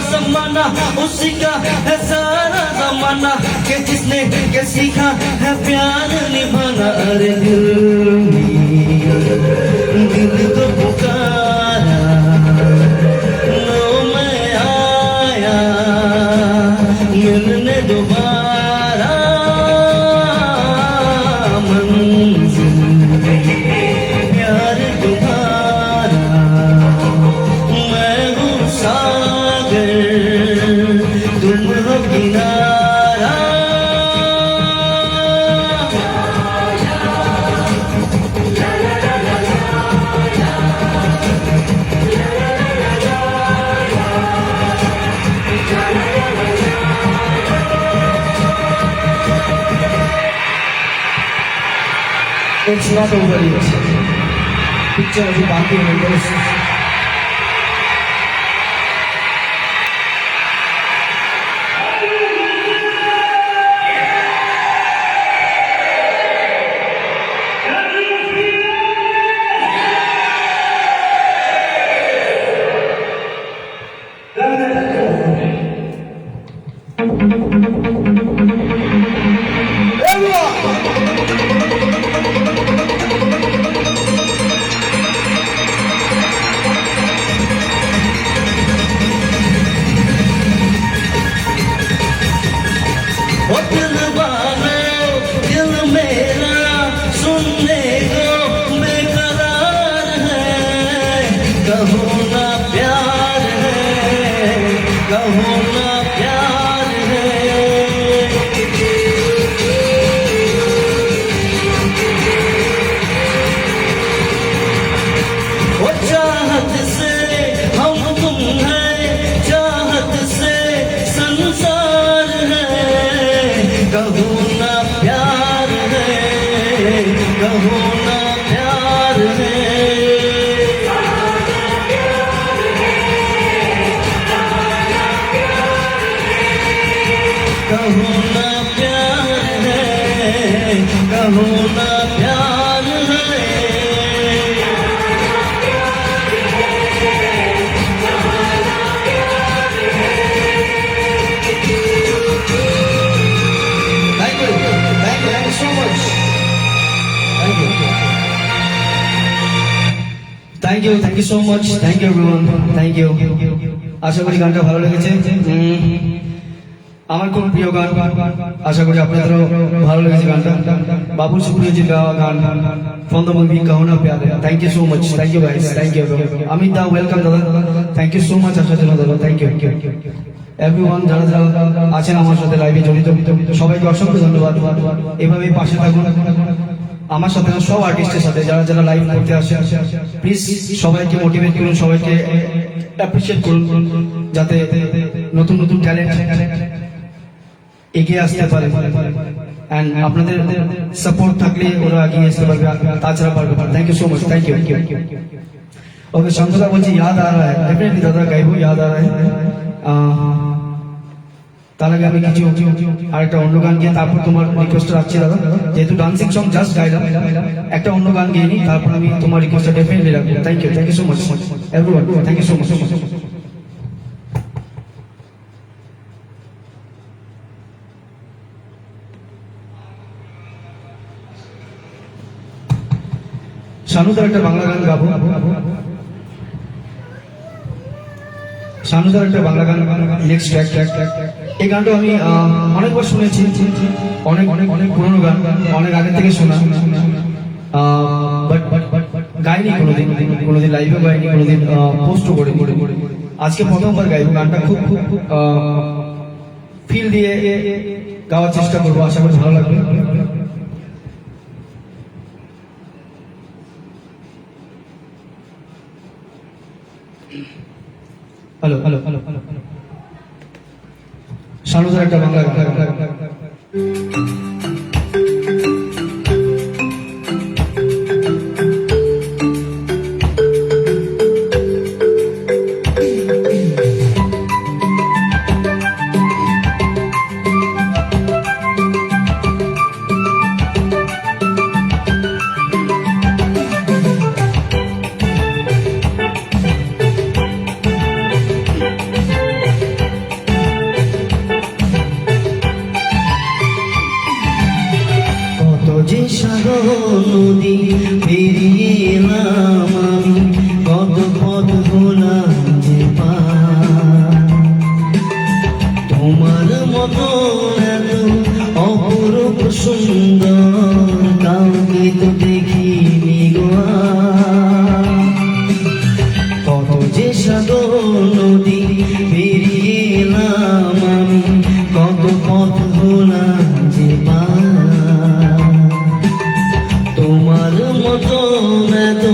ज़माना उसी का है सारा ज़माना, के जिसने के सीखा है प्यार निभाना. अरे दिल को पुकारा, लो मैं आया मिलने दोबारा. प्यार तुम्हारा, मैं हूँ सागर तुम हो किनारा. It's not over yet. Picture अभी बाकी है दोस्त. दिल कहो ना प्यार है, कहो ना प्यार है। Thank you so much. Thank you so much. Thank you everyone. Thank you. আশা করি গানটা ভালো লেগেছে। আমার খুব প্রিয় গান, আশা করি আপনাদেরও ভালো লেগেছে গানটা। বাবুল সুপ্রিয়জির গাওয়া গান from the movie কাহো না প্যার है। Thank you so much. Thank you guys. Thank you. Amit দা ওয়েলকাম দাদা। Thank you so much আসার জন্য দাদা। Thank you. এভরিওয়ান যারা যারা আছেন আমার সাথে লাইভে জড়িত সবাইকে অসংখ্য ধন্যবাদ। এভাবেই পাশে থাকুন আমার সাথে, সব আর্টিস্টের সাথে যারা যারা লাইভ করতে আসে। প্লিজ সবাইকে মোটিভেট করুন, সবাইকে অ্যাপ্রিশিয়েট করুন, যাতে নতুন নতুন ট্যালেন্ট এগিয়ে আসতে পারে। এন্ড আপনাদের সাপোর্ট থাকলে ওরা এগিয়ে আসতে পারবে, তাছাড়া পারবে না। Thank you so much. Thank you. Okay Shankarda বলছি ইয়াদ আ রা হ্যায়, ডেফিনেটলি দাদা গাইবো, ইয়াদ আ রা হ্যায়। তার আগে আমি কিছু আরেকটা অন্য গান গিয়ে তারপর তোমার রিকোয়েস্ট রাখছি দাদা, যেহেতু ডান্সিং সং জাস্ট গাইলাম, একটা অন্য গান গিয়ে নিই, তারপর আমি তোমার রিকোয়েস্টটা ডেফিনেটলি রাখবো। Thank you so much everyone. Thank you so much. শানুদার একটা বাংলা গান গাবো, শানুদার একটা বাংলা গান নেক্সট ট্র্যাক। এই গানটা আমি অনেকবার শুনেছি, অনেক অনেক অনেক পুরনো গান, অনেক আগে থেকে শোনা, বাট গাইনি কোনোদিন লাইভে গাইনি, কোনোদিন পোস্টও করে। আজকে প্রথমবার গাইবো গানটা, খুব খুব ফিল দিয়ে গাওয়ার চেষ্টা করবো, আশা করি ভালো লাগবে। হ্যালো হ্যালো হ্যালো হ্যালো শানুদার একটা বাংলা গান। যে সাগর নদী পেরিয়ে এলাম আমি, কত পথ ভোলাম যে পার। তোমার মতো এত অপরূপ সুন্দর কাউকে তো দেখিনি গো আর। কত যে সাগর নদী পেরিয়ে এলাম আমি, কত পথ ভোলাম যে পার। তোমার মতো এত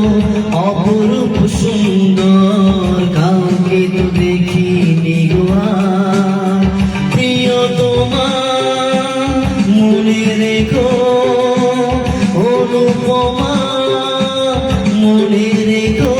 অপরূপ সুন্দর কাউকে তো দেখিনি গো আর। প্রিয় তোমার মনে রেখো, অনুপমা মনে রেখো।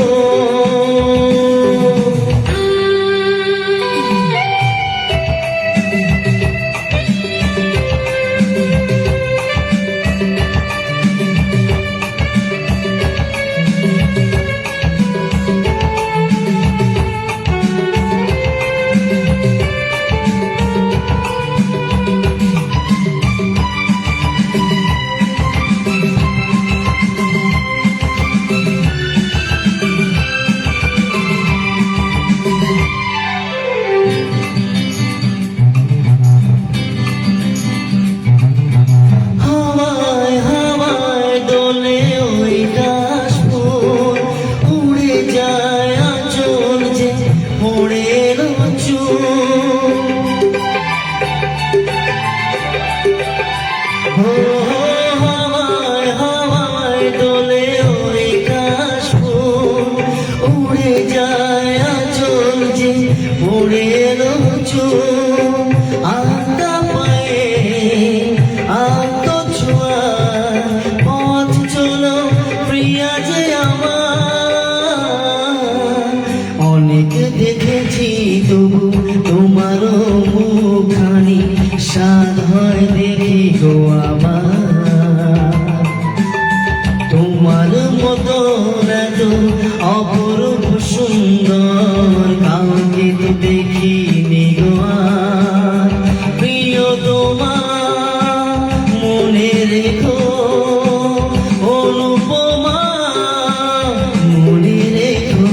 সাদ হয় দেখি গো আমার তোমার মতো এত অপরূপ সুন্দর কাউকে তো দেখিনি গো আর প্রিয় তোমার মনে রেখো অনুপমা মনে রেখো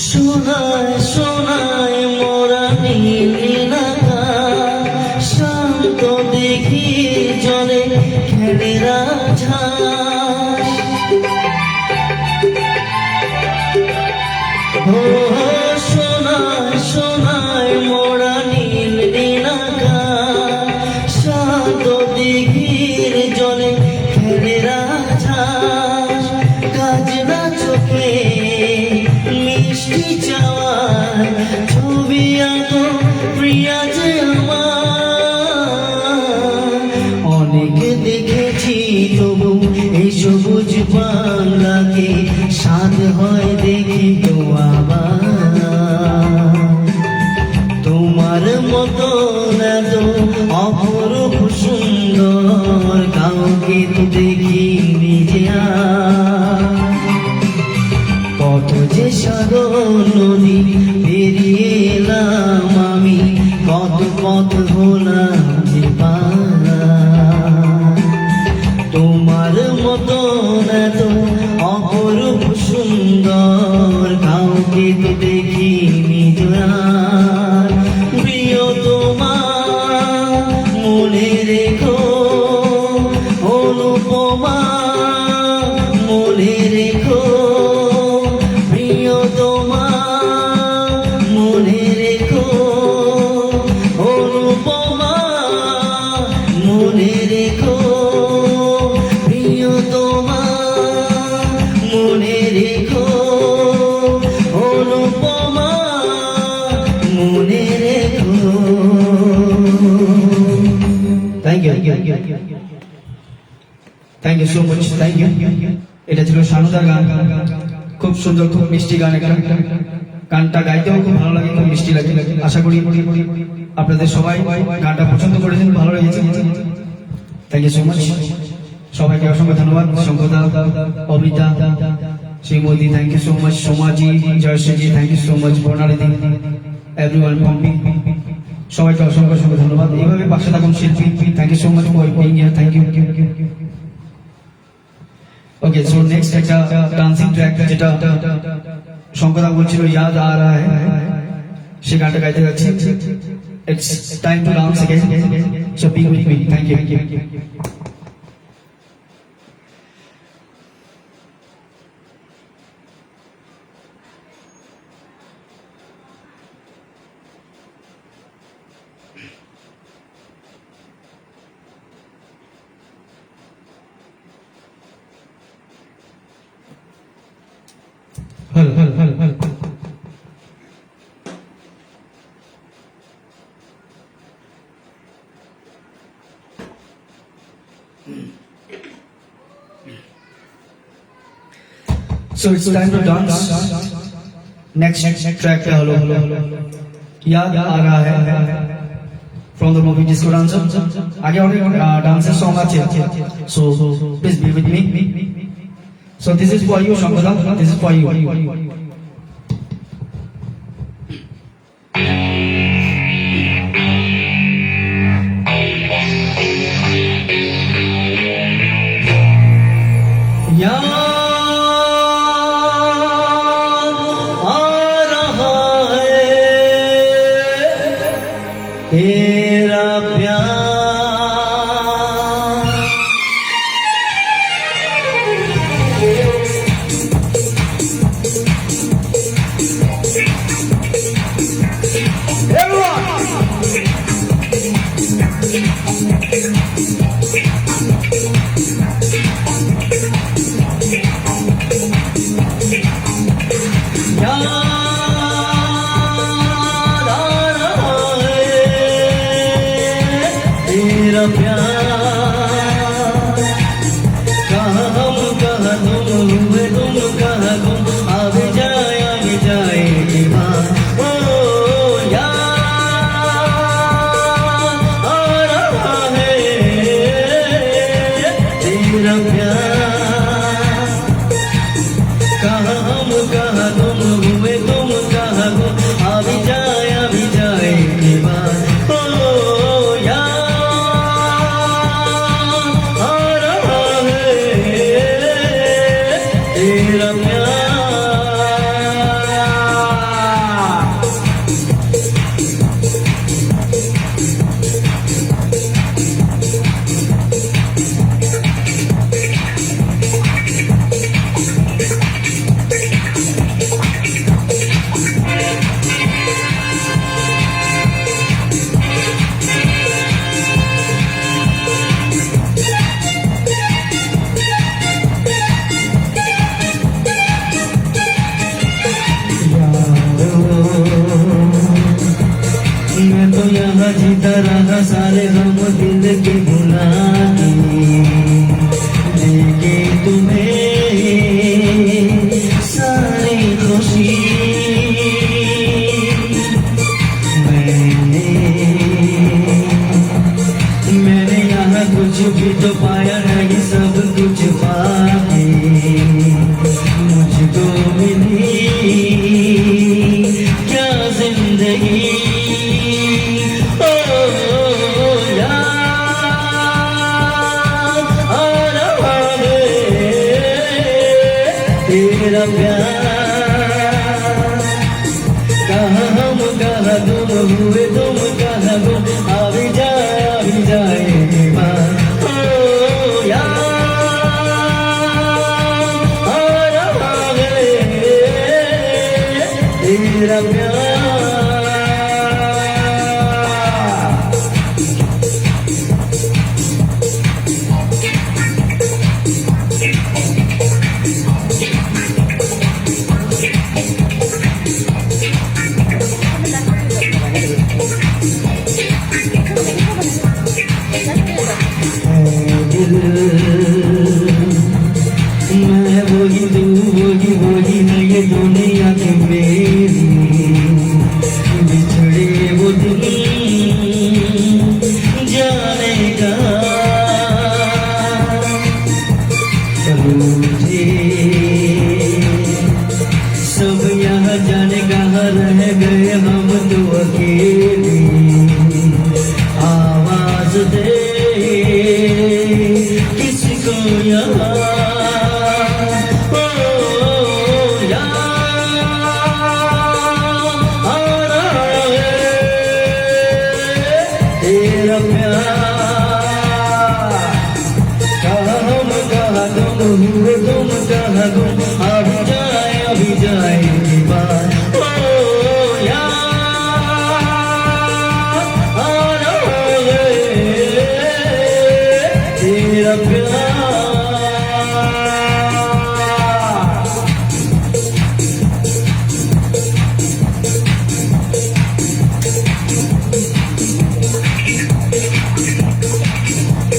সোনায় সোনায় মোরা নীল আকাশ শান্ত দেখি জলে খেলে রাজহাঁস ও সোনায় সোনায় মোরা নীল আকাশ শান্ত দিঘির জলে খেলে রাজহাঁস কাজরা চোখে মিষ্টি চাওয়ার ছবি আঁকো প্রিয়া যে আমার অনেক দেখেছি তবু এই সবুজ বাংলাকে স্বাদ হয় দেখি তো আবার তোমার মতো এত অপরূপ সুন্দর কাউকে তো দেখিনি যে আর কত যে সাগর নদী পেরিয়ে এলাম আমি কত পথ হলাম যে পার তোমার মতো এত অপরূপ সুন্দর কাউকে তো দেখিনি যে আর প্রিয় তোমার মনে রেখো অনুপমা মনে রেখো প্রিয় তোমার মনে রেখো অনুপমা মনে রেখো প্রিয় তোমার মনে রেখো অনুপমা মনে রেখো thank you thank you so much thank you এটা ছিল শানুদার গান খুব সুন্দর খুব মিষ্টি গান একটা গানটা গাইতেও খুব ভালো লাগে খুব মিষ্টি লাগে আশা করি আপনাদের সবাই গানটা পছন্দ করেছেন ভালো লেগেছে থ্যাংক ইউ সো মাচ সবাইকে অসংখ্য ধন্যবাদ Shankarda Amita Srimati thank you so much Somaji Jayashreeji thank you so much Barnalidi everyone pumping সবাইকে অসংখ্য অসংখ্য ধন্যবাদ এইভাবে পাশে থাকুন শিল্পী thank you so much for being here thank you okay so next একটা ডান্সিং ট্র্যাক যেটা শঙ্করদা বলছিল ইয়াদ আ রা হ্যায় সে গানটা গাইতে যাচ্ছি it's time to dance again so be with me thank you হল So it's time to dance. Next track क्या हलो याद आ रहा है from the movie Disco Dancer. आगे और dancer song आचे. So please be with me. So this is for you, Shankara. This is for you. तेरा प्यार तेरा प्यार कहाँ हम कहाँ तुम हुए तुम कहाँ गुम अब जाए की बात ओ याद आ रहा है तेरा प्यार कहाँ हम कहाँ तुम हुए तुम कहाँ गुम अब जाए की बात ओ याद आ रहा है तेरा प्यार मैं तो यहाँ जीता रहा सारे गम दिल के भुला के लेके तुम्हें सारी खुशी मैंने यहाँ कुछ भी तो पाया नहीं सब कुछ पाके मुझको मिली क्या जिंदगी तेरा प्यार कहाँ हम कहाँ तुम हुए तुम कहाँ गुम अब जाए की बात ओ याद आ रहा है तेरा प्यार मैं वही तू वही नहीं ये दुनिया की मेरी बिछड़े वो दिन जाने का मुझे सब यहाँ जाने कहाँ रह गए हम तो अकेले आवाज दे किसको यहाँ ओ याद आ रहा है तेरा प्यार कहाँ हम कहाँ तुम हुए तुम कहाँ गुम अब जाए की बात ओ याद आ रहा है तेरा प्यार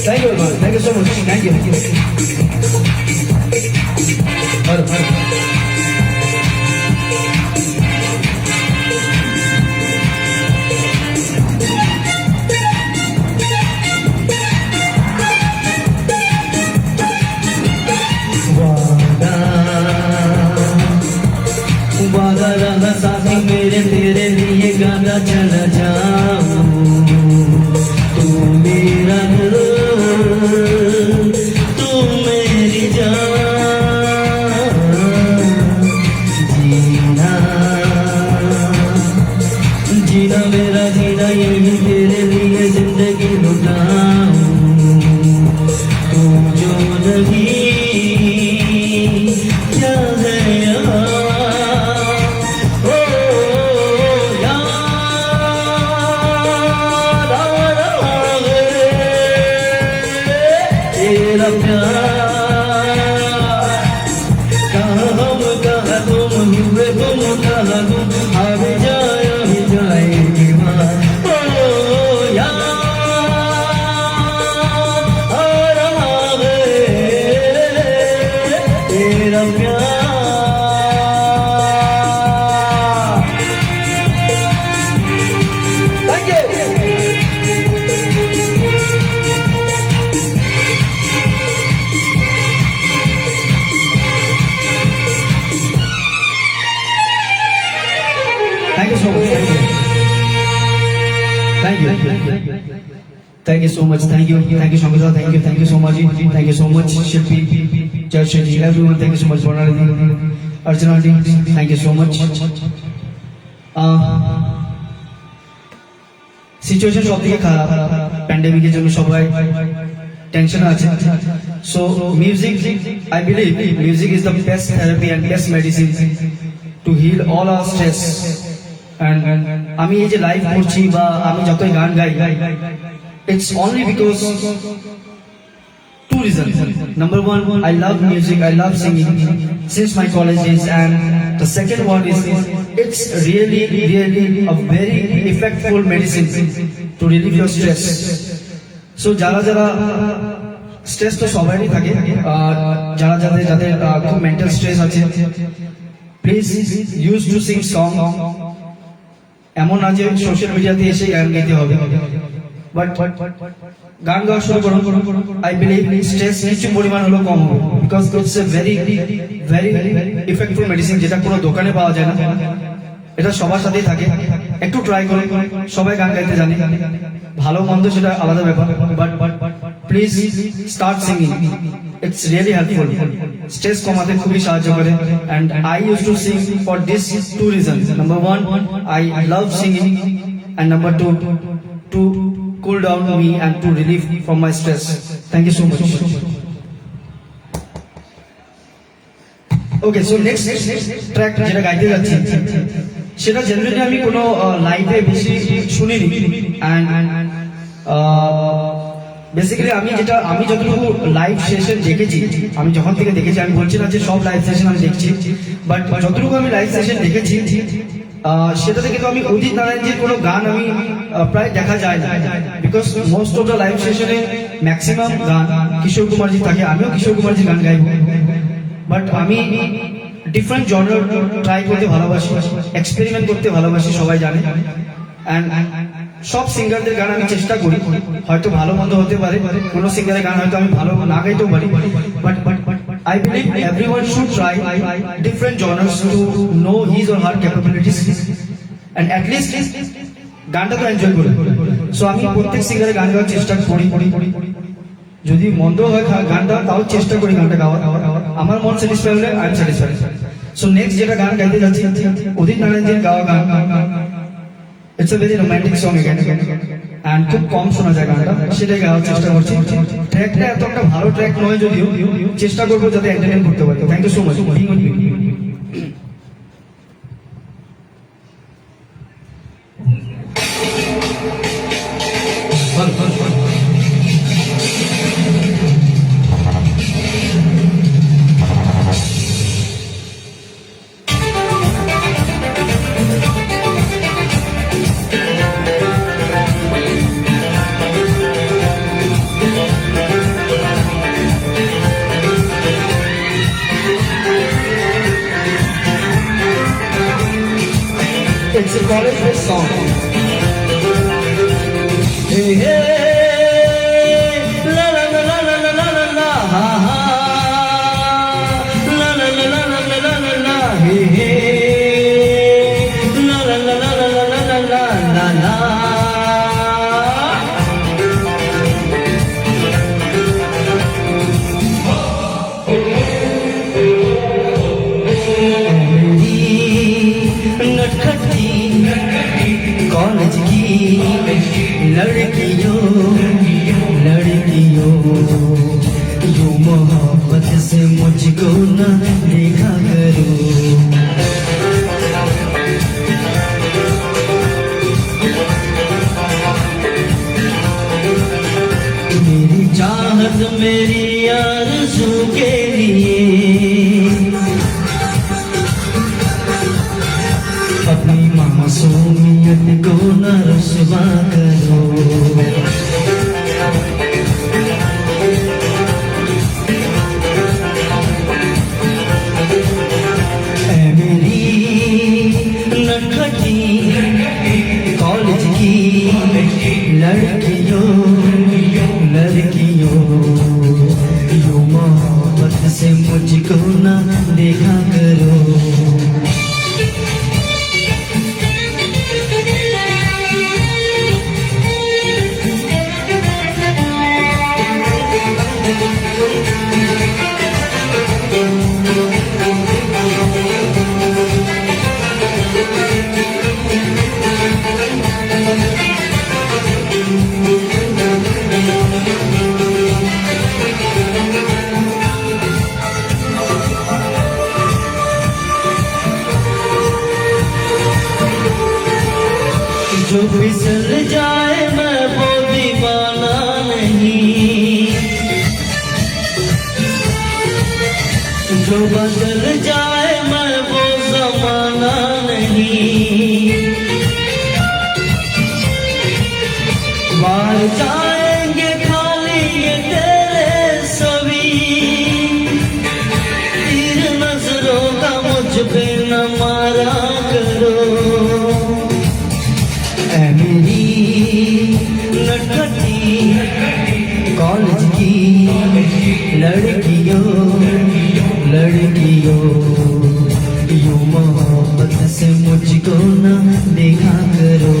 Thank you, man. Thank you so much. Thank you. वादा रहा साथी मेरे तेरे लिए गाना चला जाऊं तू मेरा दिल तू मेरी जान जीना मेरा जीना यही तेरे लिए जिंदगी लुटाऊं तू जो नहीं क्या है यहाँ ओ याद Thank you so much. Thank you, Shankar. Thank you so much. Thank you so much, Shilpi, Charshaji, everyone. Thank you so much, Bonari, Archana, thank you so much. Situation সব থেকে খারাপ, প্যান্ডেমিকের জন্য সবাই টেনশন আছে। So music, I believe music is the best therapy and best medicine to heal all our stress. And আমি এই যে লাইভ করছি বা আমি যতই গান গাই, it's only because two reasons. Number one, I love music, I love singing since my college days, and the second one is it's really a very effectful medicine to relieve your stress. So যারা stress তো সবারই থাকে, যাদের খুব mental stress আছে, please use to Singh song. এমন না যে সোশ্যাল মিডিয়াতে এসে গান গাইতে হবে, বাট গান গাওয়া শুরু করুন। আই বিলিভ স্ট্রেস কিছু পরিমাণ হলো কম হবে, because it's a very effectful medicine, যেটা কোনো দোকানে পাওয়া যায় না। এটা সবার সাথেই থাকে, একটু ট্রাই করুন। সবাই গান গাইতে জানে, ভালো মন্দ সেটা আলাদা ব্যাপার, but please start singing, it's really helpful. Stress কমাতে খুবই সাহায্য করে। And I use to sing for this two reasons. Number one, I love singing, and number two, to cool down me and to relieve from my stress. Thank you so much. Okay, so next track যেটা গাইতে যাচ্ছি, সেটা generally আমি কোনো লাইভে বেশি শুনিনি। and basically আমি যতটুকু লাইভ সেশন দেখেছি, আমি যখন থেকে দেখেছি, আমি বলছি না যে সব লাইভ সেশন আমি দেখছি, বাট যতটুকু আমি লাইভ সেশন দেখেছি সেটাতে কিন্তু আমি উদিত নারায়ণজির কোনো গান আমি প্রায় দেখা যায় না, because most of the live সেশনে ম্যাক্সিমাম গান কিশোর কুমারজি থাকে। আমিও কিশোর কুমারজি গান গাইব, বাট আমি ডিফারেন্ট জনার ট্রাই করতে ভালোবাসি, এক্সপেরিমেন্ট করতে ভালোবাসি, সবাই জানে। অ্যান্ড সব সিঙ্গারদের গান আমি চেষ্টা করি, হয়তো ভালো মন্দ হতে পারে, কোনো সিঙ্গারের গান হয়তো আমি ভালো না গাইতেও পারি, but I believe everyone should try different genres to know his or her capabilities, and at least গানটা তো এনজয় করি। সো আমি প্রত্যেক সিঙ্গারের গান গাওয়ার চেষ্টা করি, যদি মন্দ হয় গানটা তাও চেষ্টা করি গানটা গাওয়ার। আমার মন স্যাটিসফাই হলে I am satisfied. So next যেটা গান গাইতে যাচ্ছি, উদিত নারায়ণজির গাওয়া গান। It's a very romantic song again, and খুব কম শোনা যায় গানটা, সেটাই গাওয়ার চেষ্টা করছি। ট্র্যাকটা এত একটা ভালো ট্র্যাক নয়, যদিও চেষ্টা করবো যাতে এন্টারটেইন করতে পারি। Thank you so much. It's a college song. Hey, hey, la la la la la la la la la, ha ha, la la la la la la la la la, hey hey, la la la la la la la la la la. College की लड़कियों यूं मोहब्बत से मुझको न देखा करो। मेरी चाहत मेरी आरज़ू के लिए अपनी मासूमियत को न रुस्वा करो। ऐ मेरी नटखटी कॉलेज की लड़कियों यूं मोहब्बत से मुझको न देखा करो। जो फिसल जाए मैं वो दीवाना नहीं, जो बदल जाए मैं वो जमाना नहीं। बाहर जाएंगे खाली ये तेरे सभी, तीर नजरों का मुझ पे न मारा करो। ऐ मेरी नटखटी कॉलेज की लड़कियों लड़कियों, यूं मोहब्बत से मुझको न देखा करो।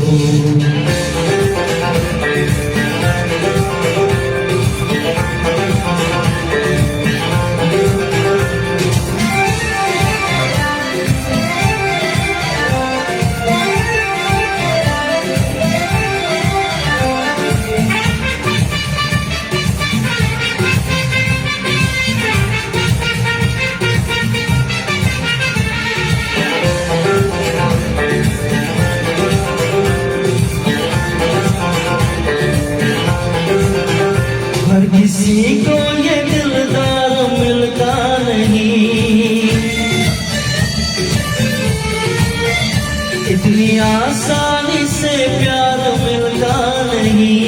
हर किसी को ये दिलदार मिलता नहीं, इतनी आसानी से प्यार मिलता नहीं।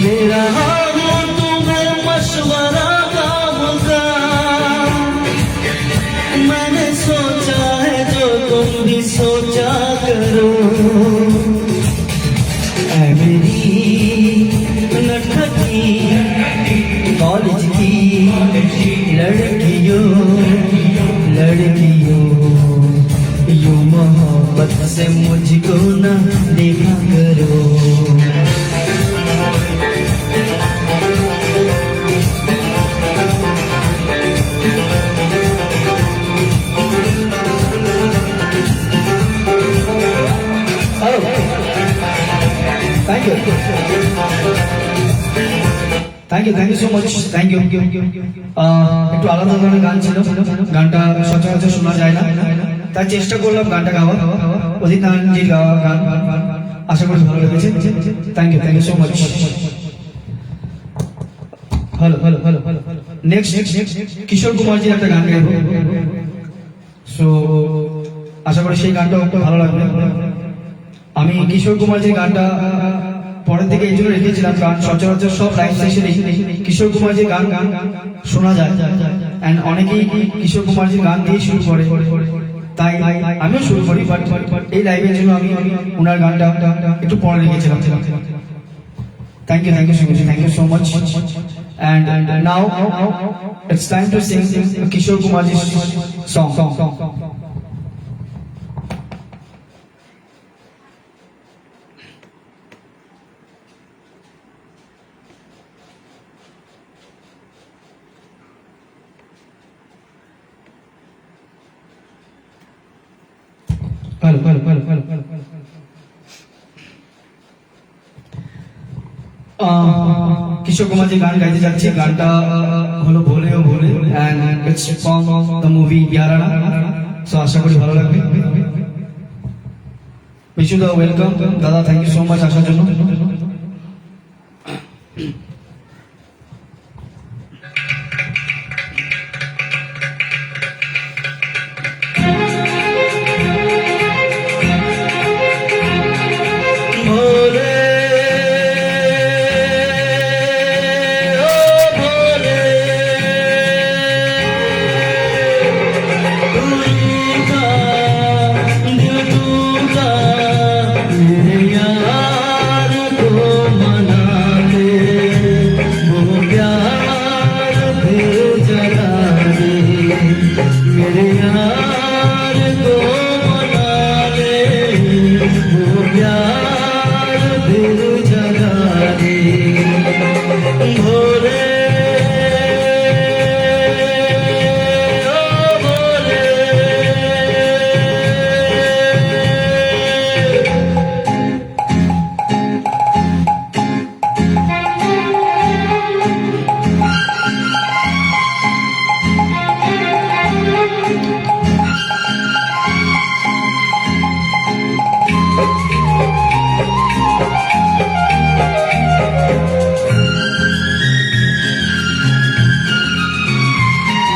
मेरा हूँ तुम्हें मशवरा काम का, मैंने सोचा है जो तुम भी सोचा करो। ऐ मेरी नटखटी कॉलेज की लड़कियों लड़कियों, यूं मोहब्बत से मुझको न देखा करो। Thank you so much, thank you. একটু আলাদা ধরনের গান ছিল, গানটা সচরাচর শোনা যায় না, তাই চেষ্টা করলাম গানটা গাওয়া, অজিত নারায়ণজির গাওয়া গান। আশা করি ভালো লেগেছে। Thank you so much. ভালো ভালো ভালো নেক্সট কিশোর কুমারজির একটা গান গাইব, সো আশা করি সেই গানটাও একটু ভালো লাগবে। আমি কিশোর কুমারজির গানটা পরের দিকে এই জন্য রেখেছিলাম, কারণ সচরাচর সব লাইভ সেশনে কিশোর কুমারজির গান শোনা যায়, এন্ড অনেকেই কিশোর কুমারজির গান দিয়ে শুরু করে, তাই আমিও শুরু করি। বাট এই লাইভের জন্য আমি ওনার গানটা একটু পরে রেখেছিলাম। Thank you so much. And now it's time to sing Kishore Kumarji's song. Hello. Kishore Kumarji গান গাইতে যাচ্ছে, গানটা হলো Bhole O Bhole, and it's from the movie Yaarana. So আশা করি ভালো লাগবে। Wish you the welcome dada, thank you so much আসার জন্য। दिल टूटा मेरे यार को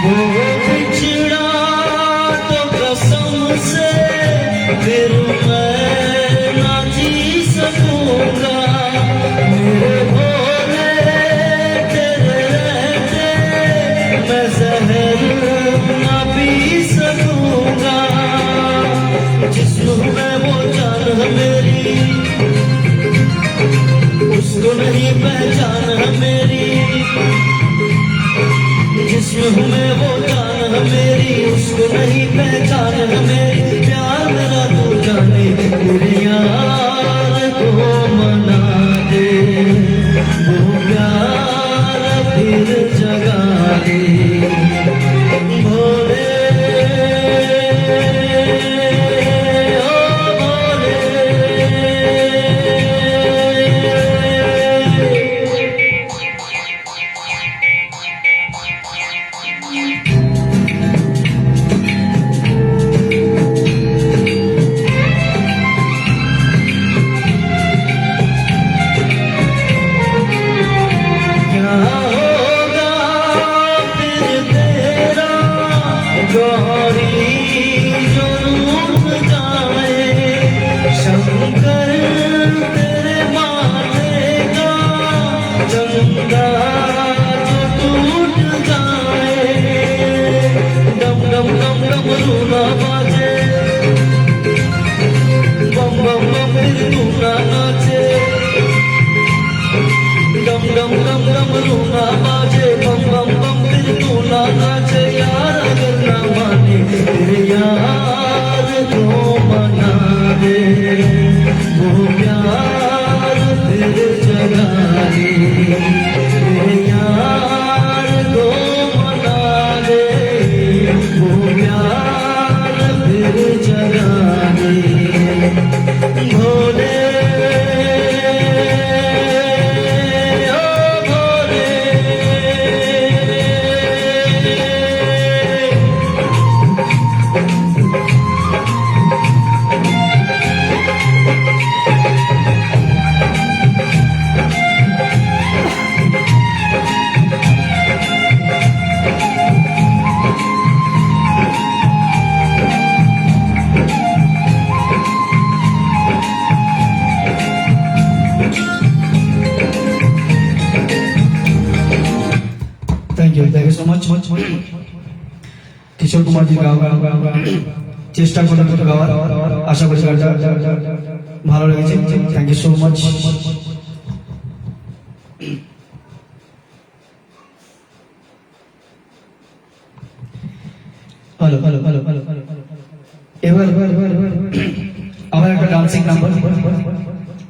वो बिछड़ा तो कसम से फिर मैं ना जी सकूंगा, मेरे भोले तेरे रहते मैं जहर ना पी सकूंगा। जिस्म में वो जान है मेरी, उसको नहीं पहचान है मेरी। जिस्म में वो जान है मेरी, उसको नहीं पहचान है मेरी। प्यार मेरा तू जाने, मेरे यार को मना दे, वो प्यार फिर जगा दे। भोले ओ भोले, क्या होगा फिर तेरा गौरी जो रूठ जाए, शंकर तेरे माथे का चंदा जो टूट जाए। डम डम डम डम रूना बाजे, बम बम बम फिर तू ना नाचे। डम डम डम डम रूना बाजे, बम बम बम फिर तू ना नाचे। यार अगर ना माने तेरे यार को मना दे, वो प्यार फिर जगा दे। तेरे यार को मना दे, वो प्यार फिर जगा दे। भोले ओ भोले, thank you so much. Kishore Kumar জি গাওয়া চেষ্টা করলেন দুটো গাওয়ার, আশা করি গানটা ভালো লেগেছে। Thank you so much. ভালো ভালো ভালো ভালো ভালো। এবার আমার একটা dancing number.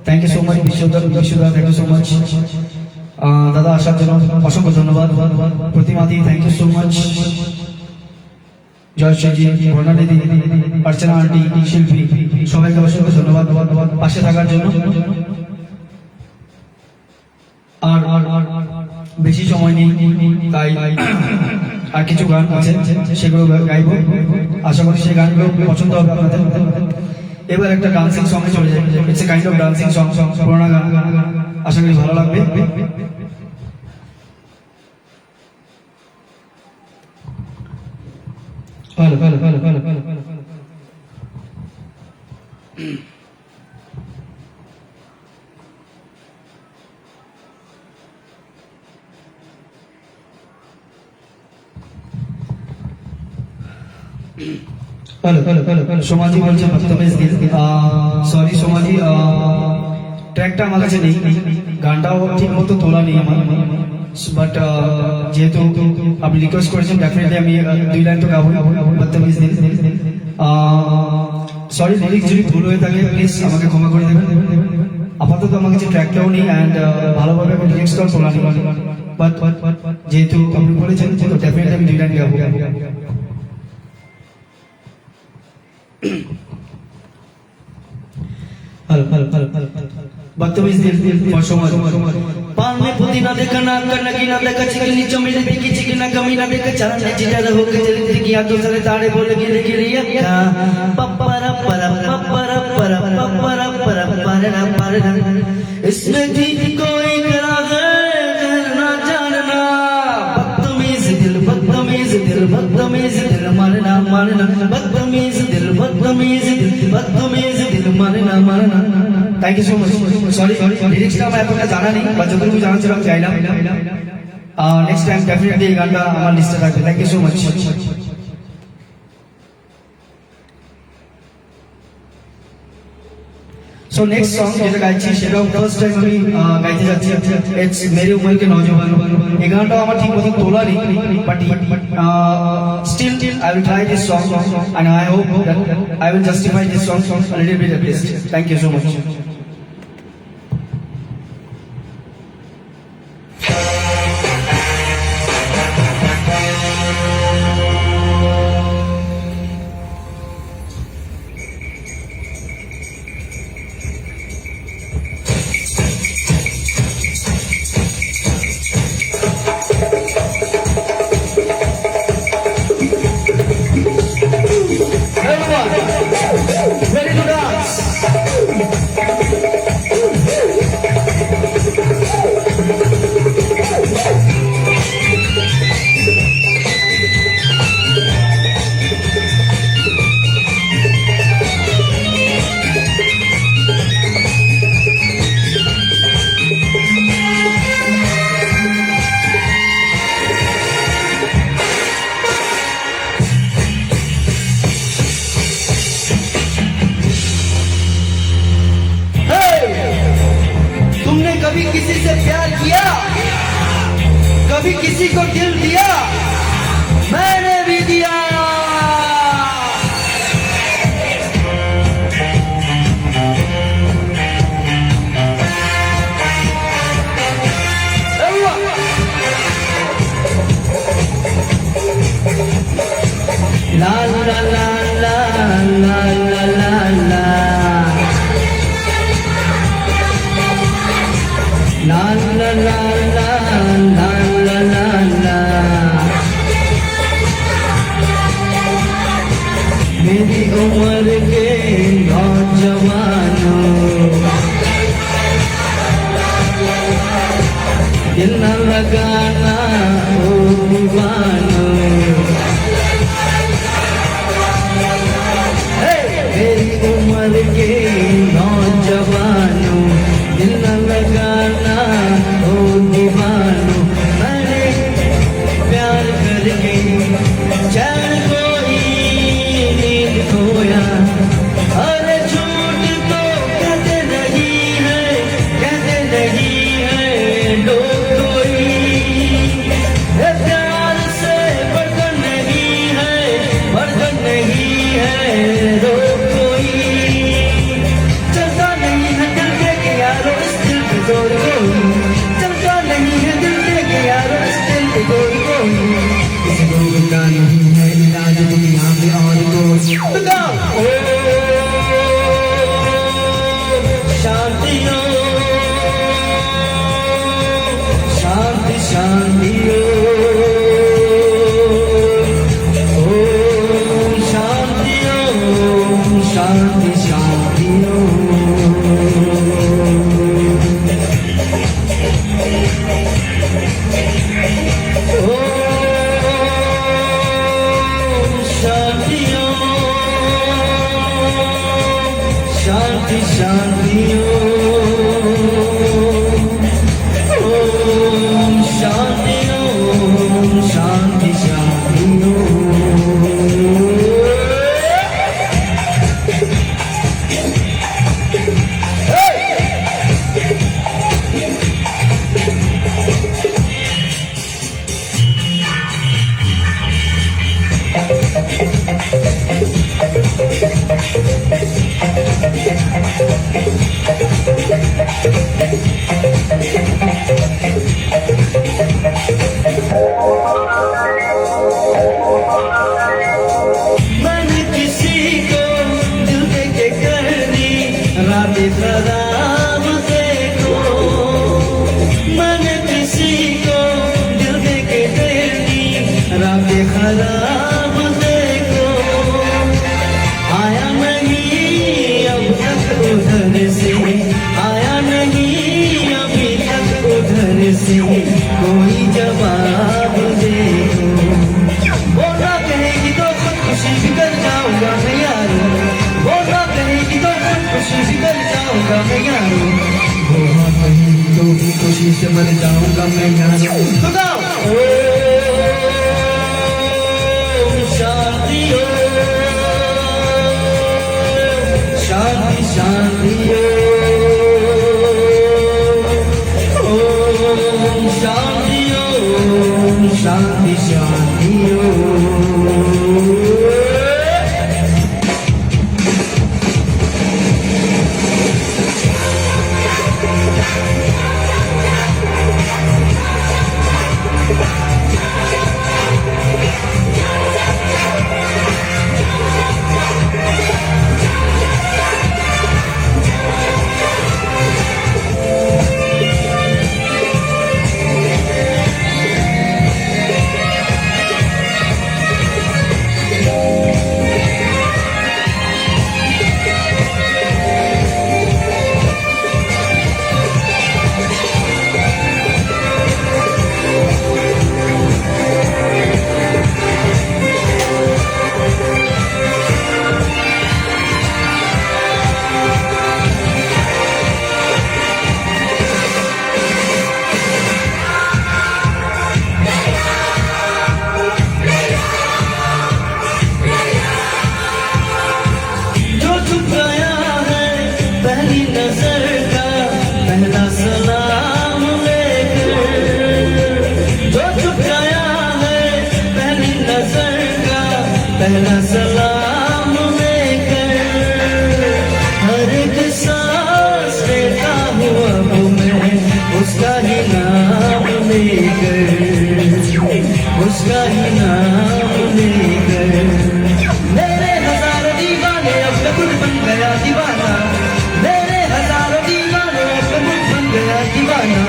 Thank you so much Bishwada, thank you so much. দাদা আসার জন্য অসংখ্য ধন্যবাদ। Pratimadi thank you so much. Jayashree ji, Barnali didi, Archana aunty, শিল্পী সবাইকে অসংখ্য ধন্যবাদ পাশে থাকার জন্য। আর বেশি সময় নেই, তাই আর কিছু গান আছে সেগুলো গাইব। আশা করি সেই গানগুলো পছন্দ হবে আপনাদের। এবার একটা ডান্সিং সঙ্গে চলে যাই। It's a kind of dancing song, পুরোনো গান, আশা করি ভালো লাগবে। ভালো ভালো ভালো ভালো ভালো ভালো ভালো। Hello hello hello hello Somaji বলছে বদতমিজ দিল। সরি সোমাজি, ট্র্যাকটা আমার কাছে নেই, গানটাও ঠিক মতো তোলা নেই আমার। বাট যেহেতু আপনি রিকোয়েস্ট করেছেন, ডেফিনেটলি আমি 2 লাইন তো গাবো বদতমিজ দিল। সরি লিরিক্স যদি ভুল হয়ে থাকে প্লিজ আমাকে ক্ষমা করে দেবেন। আপাতত আমার কাছে ট্র্যাকটাও নেই অ্যান্ড ভালোভাবে লিরিক্সটাও তোলা নেই। বাট যেহেতু আপনি বলেছেন তো ডেফিনেটলি আমি 2 লাইন গাবো। हेलो हेलो हेलो हेलो बदतमीज दिल फॉर सो मच। पान में पुदीना देखा, नाक का नगीना देखा, चिकनी चमेली देखी, चिकना कमीना देखा, चलने जिधर हो के चलती किया दूसरे ताड़े बोले गिरे गिरिया पप्परा परा पप्परा परा पप्परा परा परा परा। इसमें भी कोई करा है ना जानना, बदतमीज दिल बदतमीज दिल मारना मारना बदतमीज दिल बदतमीज दिल मारना मारना thank you so much sorry লিরিক্সটা আমার এতটা জানা নেই বা যতটুকু জানা ছিল আমি চাইলাম নেক্সট টাইম ডেফিনেটলি এই গানটা আমার লিস্টে থাকবে thank you so much so next song যেটা গাইছি সেটাও ফার্স্ট টাইম আমি গাইতে যাচ্ছি ইটস মেরি উমর কে নওজওয়ান এই গানটাও আমার ঠিক মতো তোলা নেই but still I will try this song and I hope that I will justify this song a little bit at least thank you so much Ready to dance? तुमने कभी किसी से प्यार किया कभी किसी को दिल दिया मैंने भी दिया ला ला ला ला ला ला ला ला La la la la la la la la मेरी उम्र के नौजवानों दिल न लगाना ओ दीवानों मेरी उम्र के नौजवानों दिल न लगाना ओ दीवानो मैंने प्यार करके चैन कोई नींद खोया अरे झूठ तो कहते नहीं है लोग कोई ये प्यार से बढ़कर नहीं है लोग कोई चलता नहीं है दिल के यारो इस दिल पे जोर कोई चलता नहीं है दिल के यारो इस दिल पे जोर कोई इस रोग का नहीं है इलाज दुनिया में और कोई तो गाओ ओ शांतियों शांति शांतियों शांति शांतियों शांति शांतियों ओम शांति ओम शांति शांतियों मैंने किसी को दिल दे के कर दी रातें खराब देखो मैंने किसी को दिल दे के कर दी रातें खराब देखो आया नहीं अब तक उधर से आया नहीं अभी तक उधर से कोई जवाब देखो ओम शांति ओम शांति शांति ओम नजर का पहला सलाम लेकर जो चुप गया है पहली नजर का पहला सलाम लेकर हर एक सांस लेता हूँ अब मैं उसका ही नाम लेकर उसका ही नाम लेकर मेरे हजारों दीवाने अब मैं खुद बन गया दीवाना दीवाना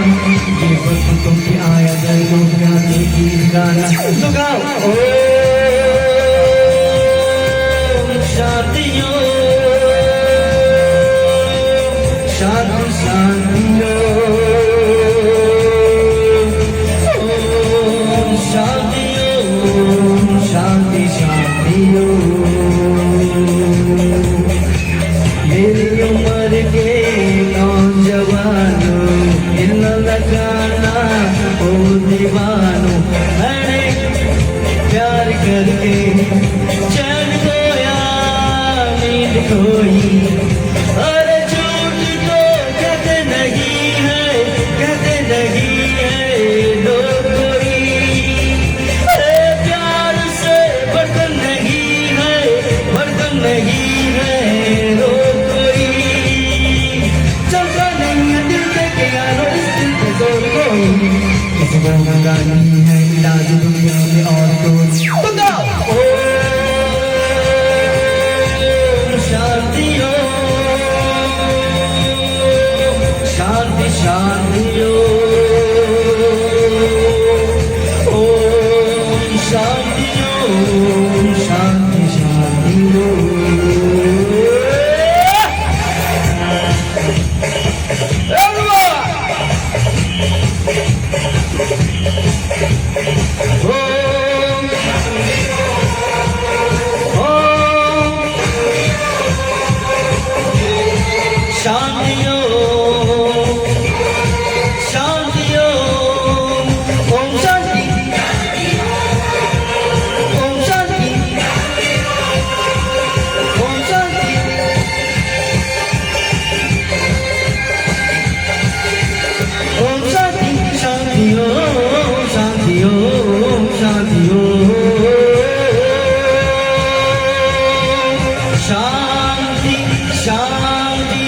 ये बसंतों की आया दर्दों का देखी गाना तो गाओ ओम शांति शांति शांति ओम शांति शांति शांति मेरी उम्र के नौजवानों दिल लगाना ओ दीवानों मैंने प्यार करके चैन खोया नींद खोई अरे झूठ तो कहते नहीं है लोग कोई अरे प्यार से बर्तन नहीं है लोग कोई चलता नहीं है दिल पे यारो इस दिल पे जोर कोई किसी को मंगानी है इलाज दुनिया में और कोई तो गाओ ओम शांति शांति शांति ओम शांति शांति शांति शांतियो शांतियो ओम शांति ओम शांति ओम शांति ओम शांति शांतियो शांतियो शांतियो शांति शांति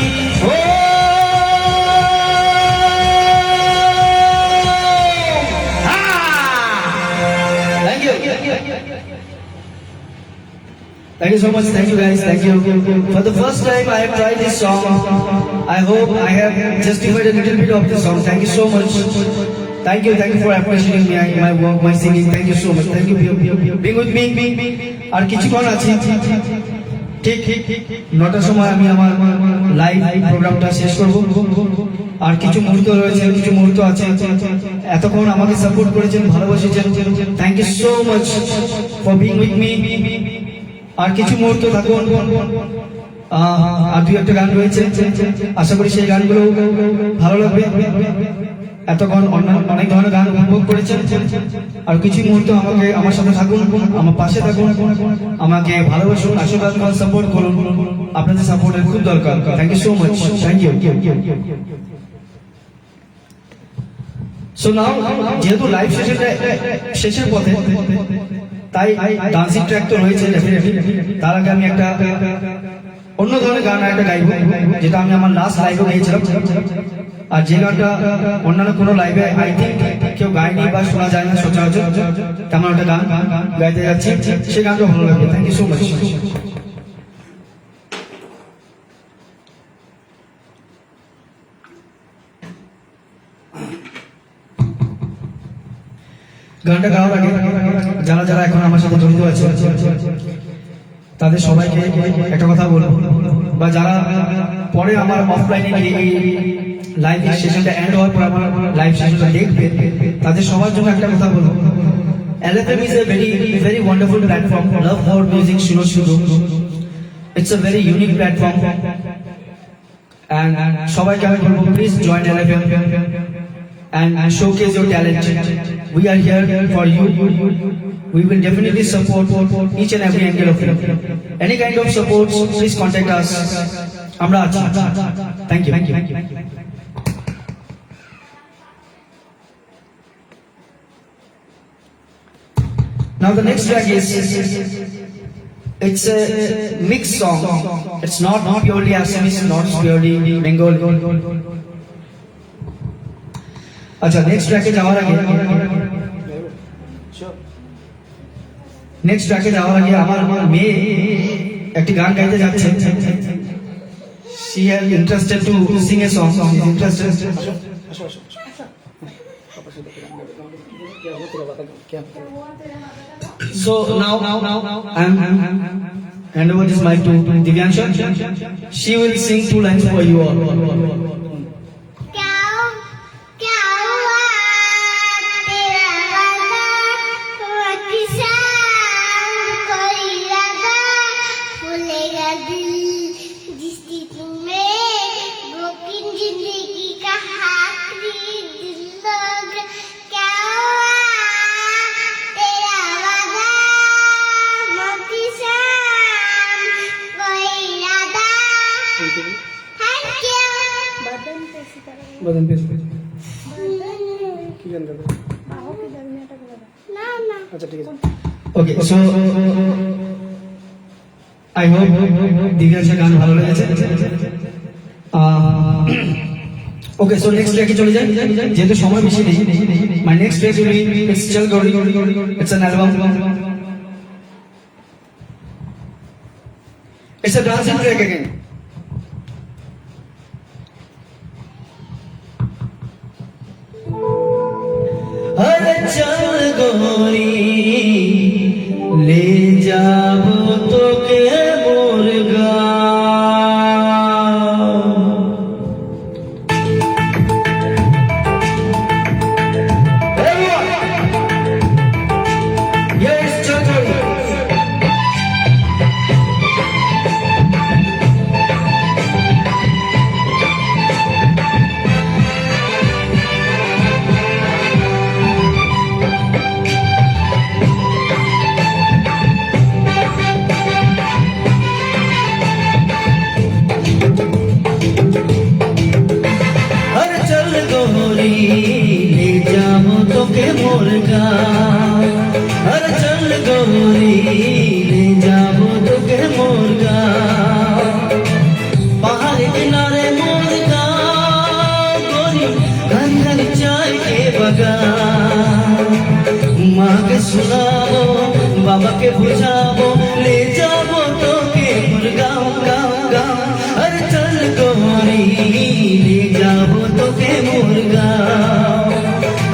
Thank you so much. Thank you guys. Thank you. For the first time I have tried this song. I hope I have justified a little bit of the song. Thank you so much. Thank you for appreciating me, my work, my singing. Thank you so much. Thank you for being with me. আর কিছুক্ষণ আছি ঠিক 9টার সময় আমি আমার live প্রোগ্রামটা শেষ করব আর কিছু মুহূর্ত রয়েছে কিছু মুহূর্ত আছে এতক্ষণ আমাকে সাপোর্ট করেছেন ভালোবাসেছেন thank you so much for being with me আর কিছু মুহূর্ত থাকুন আর দুই একটা গান রয়েছে আশা করি সেই গানগুলো ভালো লাগবে এতক্ষণ অনেক ধরনের গান উপভোগ করেছেন, আর কিছু মুহূর্ত আমার সাথে থাকুন, আমার পাশে থাকুন, আমাকে ভালোবাসুন, আশীর্বাদ করুন, সাপোর্ট করুন। আপনাদের সাপোর্টের খুব দরকার। Thank you so much, thank you. So now, যেহেতু লাইভ সেশনটা শেষের পথে, তাই ডান্সিং ট্র্যাক তো রয়েছে ডেফিনেটলি। তার আগে আমি একটা অন্য ধরনের গান একটা গাইবো, যেটা আমি আমার লাস্ট লাইভে গেয়েছিলাম, আর যে গানটা অন্যান্য কোনো লাইভে আই থিঙ্ক কেউ গায়নি বা শোনা যায় না সচরাচর, তেমন একটা গান গাইতে যাচ্ছি। সেই গানটা ভালো লাগবে। Thank you so much. গানটা গাওয়ার আগে যারা যারা এখন আমার সাথে জড়িত আছে তাদের সবাইকে একটা কথা বলবো, বা যারা পরে আমার অফলাইনে এই লাইভ সেশনটা এন্ড হওয়ার পর আমার লাইভ সেশনটা দেখবে, তাদের সবার জন্য একটা কথা বলবো। LFM is a very wonderful platform. Love our music শুরু। It's a very unique platform. And সবাইকে আমি বলবো, please join LFM and showcase your talent. We are here for you. We will definitely support each and every angle of it. Any kind of support, please contact us. Amra achi. Thank you. Now the next track is, it's a mixed song. It's not purely Assamese, not purely Bengali. अच्छा, next ट्रैके যাওয়ার আগে আমার মেয়ে একটি গান গাইতে যাচ্ছে। She is interested to sing a song. So now I'm hand over this mic to Divyansha. She will sing 2 lines for you all. बदन पे কি গান গাবে? না আচ্ছা ঠিক আছে। ওকে, সো আই হোপ দিব্যাংশা গান ভালো লেগেছে। ওকে, সো নেক্সট ট্র্যাকে চলে যাই, যেহেতু সময় বেশি নেই। My next track will be it's Chal Gori. It's an album. It's a dancing track again. अरे चल गोरी ले जाबो तोके मोर गाँव। Yes, चल गोरी। ले जाओ तो के मोर गाँव। अरे चल गोरी ले जाओ तो के मोर गाँव। पहाड़ किनारे मोर गाँव गोरी, घर घर चाय के बगान। माँ के सुनाओ, बाबा के बुझाओ, ले जाओ तो के मोर गाँव गाँव गाँव। अरे चल गोरी ले जाओ तो के मोर गाँव।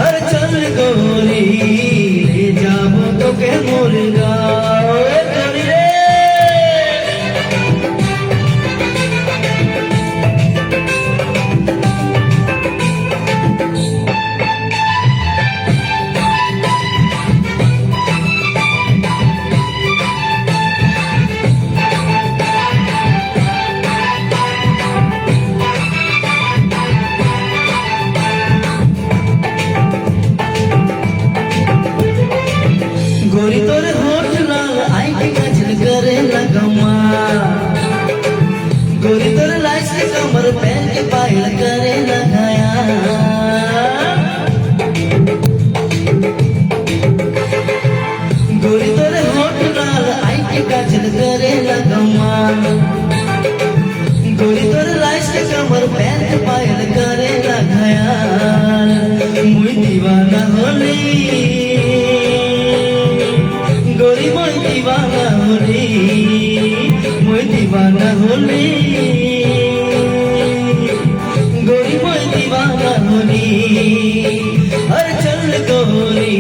अरे चल गोरी ले जाओ तो के मोर गाँव। गोरी रे छल करेला कमाल गोरी तोर लाइस के कमर पैर पायल करेला खयाल मुई दीवाना होली गोरी मुई दीवाना होली मुई दीवाना होली गोरी मुई दीवाना होली हर चल गोरी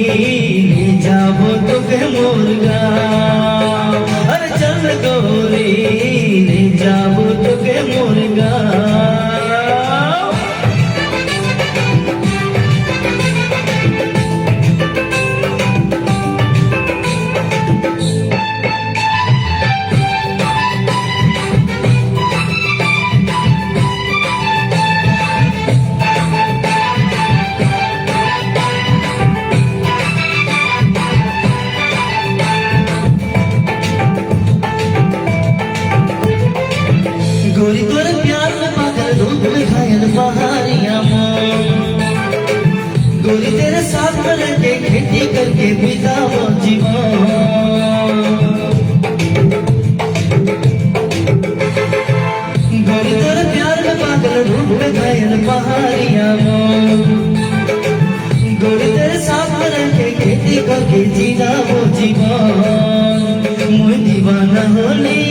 ले जाबो तो के मुर्गा हर चल गोरी ले जाबो तो के मुर्गा गोरी तोर प्यार में पागल धूप में घायल पहाड़ियां गोरी तेरे साथ में रहके खेती करके बिताओ जीवन गोरी तोर प्यार में पागल धूप में घायल पहाड़ियां गोरी तेरे साथ में रहके खेती करके जिताओ जीवन मुई दीवाना होली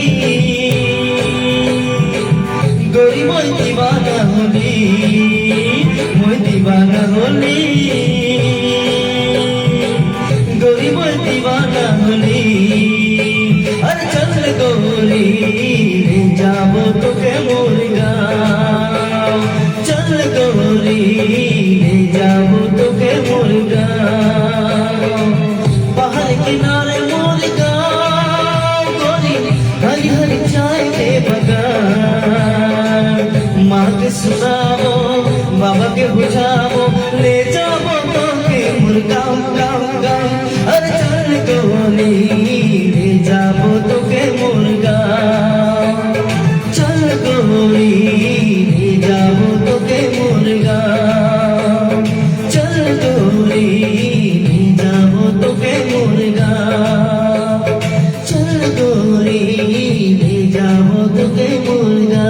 गोरी मोई दीवाना होली मोई दीवाना होली गोरी मोई दीवाना होली अरे चल गोरी ले जाबो तो के मुर्गा चल गोरी ले जाबो तो के मुर्गा पहाड़ किनारे मुर्गा गोरी हरी हरी चाय के बगान माँ के सुनाओ बाबा के बुझाओ ले जाओ तो के मुर्गा गाँव गाँव अरे चल गोली ले जाओ तो के मुर्गा चल गोली ले जाओ तो के मुर्गा चल गोली ले जाओ तो के मुर्गा चल गोली ले जाओ तो के मुर्गा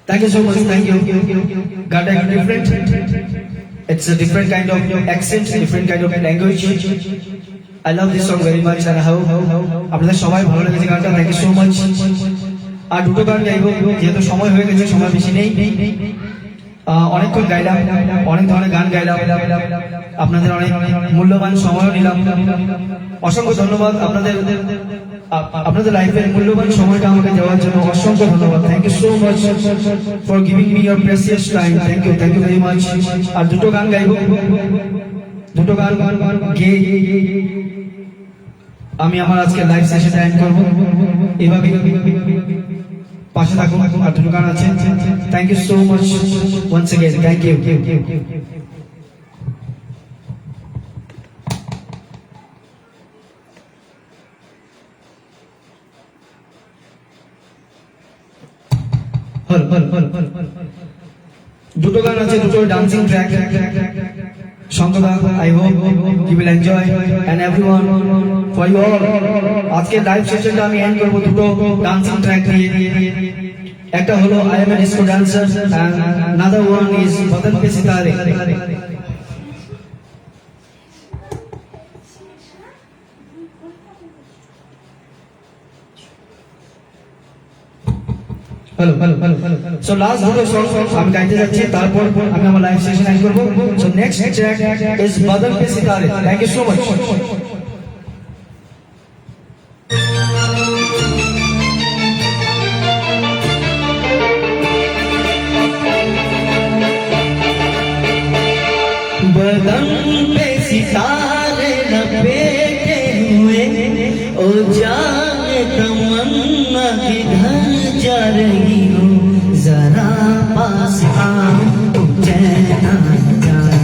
Thank you so much. Thank you. Ganda is different. It's a different kind of accent, different kind of language. I love this song very much. And how আপনাদের সবাই ভালো লেগেছে গানটা. Thank you so much. আর দুটো গান গাইবো যেহেতু সময় হয়ে গেছে, সময় বেশি নেই। অনেকক্ষণ গাইলাম, অনেক ধরনের গান গাইলাম, আপনাদের অনেক মূল্যবান সময়ও নিলাম। অসংখ্য ধন্যবাদ আপনাদের লাইফের মূল্যবান সময়টা আমাকে দেওয়ার জন্য অসংখ্য ধন্যবাদ। Thank you so much for giving me your precious time. Thank you very much. আর দুটো গান গাইবো, দুটো গান গেয়ে আমি আমার আজকে লাইভ সেশন এন্ড করবো। এভাবে পাশে থাকুন। আর দুটো গান আছে। Thank you so much once again. Thank you. দুটো গান আছে, দুটো ডান্সিং ট্র্যাক। সঙ্গদা, I hope you will enjoy and everyone for you all. আজকে লাইভ সেশনটা আমি এন্ড করব দুটো ডান্সিং ট্র্যাক দিয়ে। একটা হলো I am a disco dancer and another one is Badan Pe Sitare. Hello so last দুটো সং আমি গাইতে যাচ্ছি, তারপর আমি আমার লাইভ সেশন এন্ড করব। So next track is Badan Pe Sitare. Thank you so much. बदन पे सितारे लपेटे हुए ओ जाने तमन्ना किधर जा रही हो जरा पास आओ तुम चैन आ जाए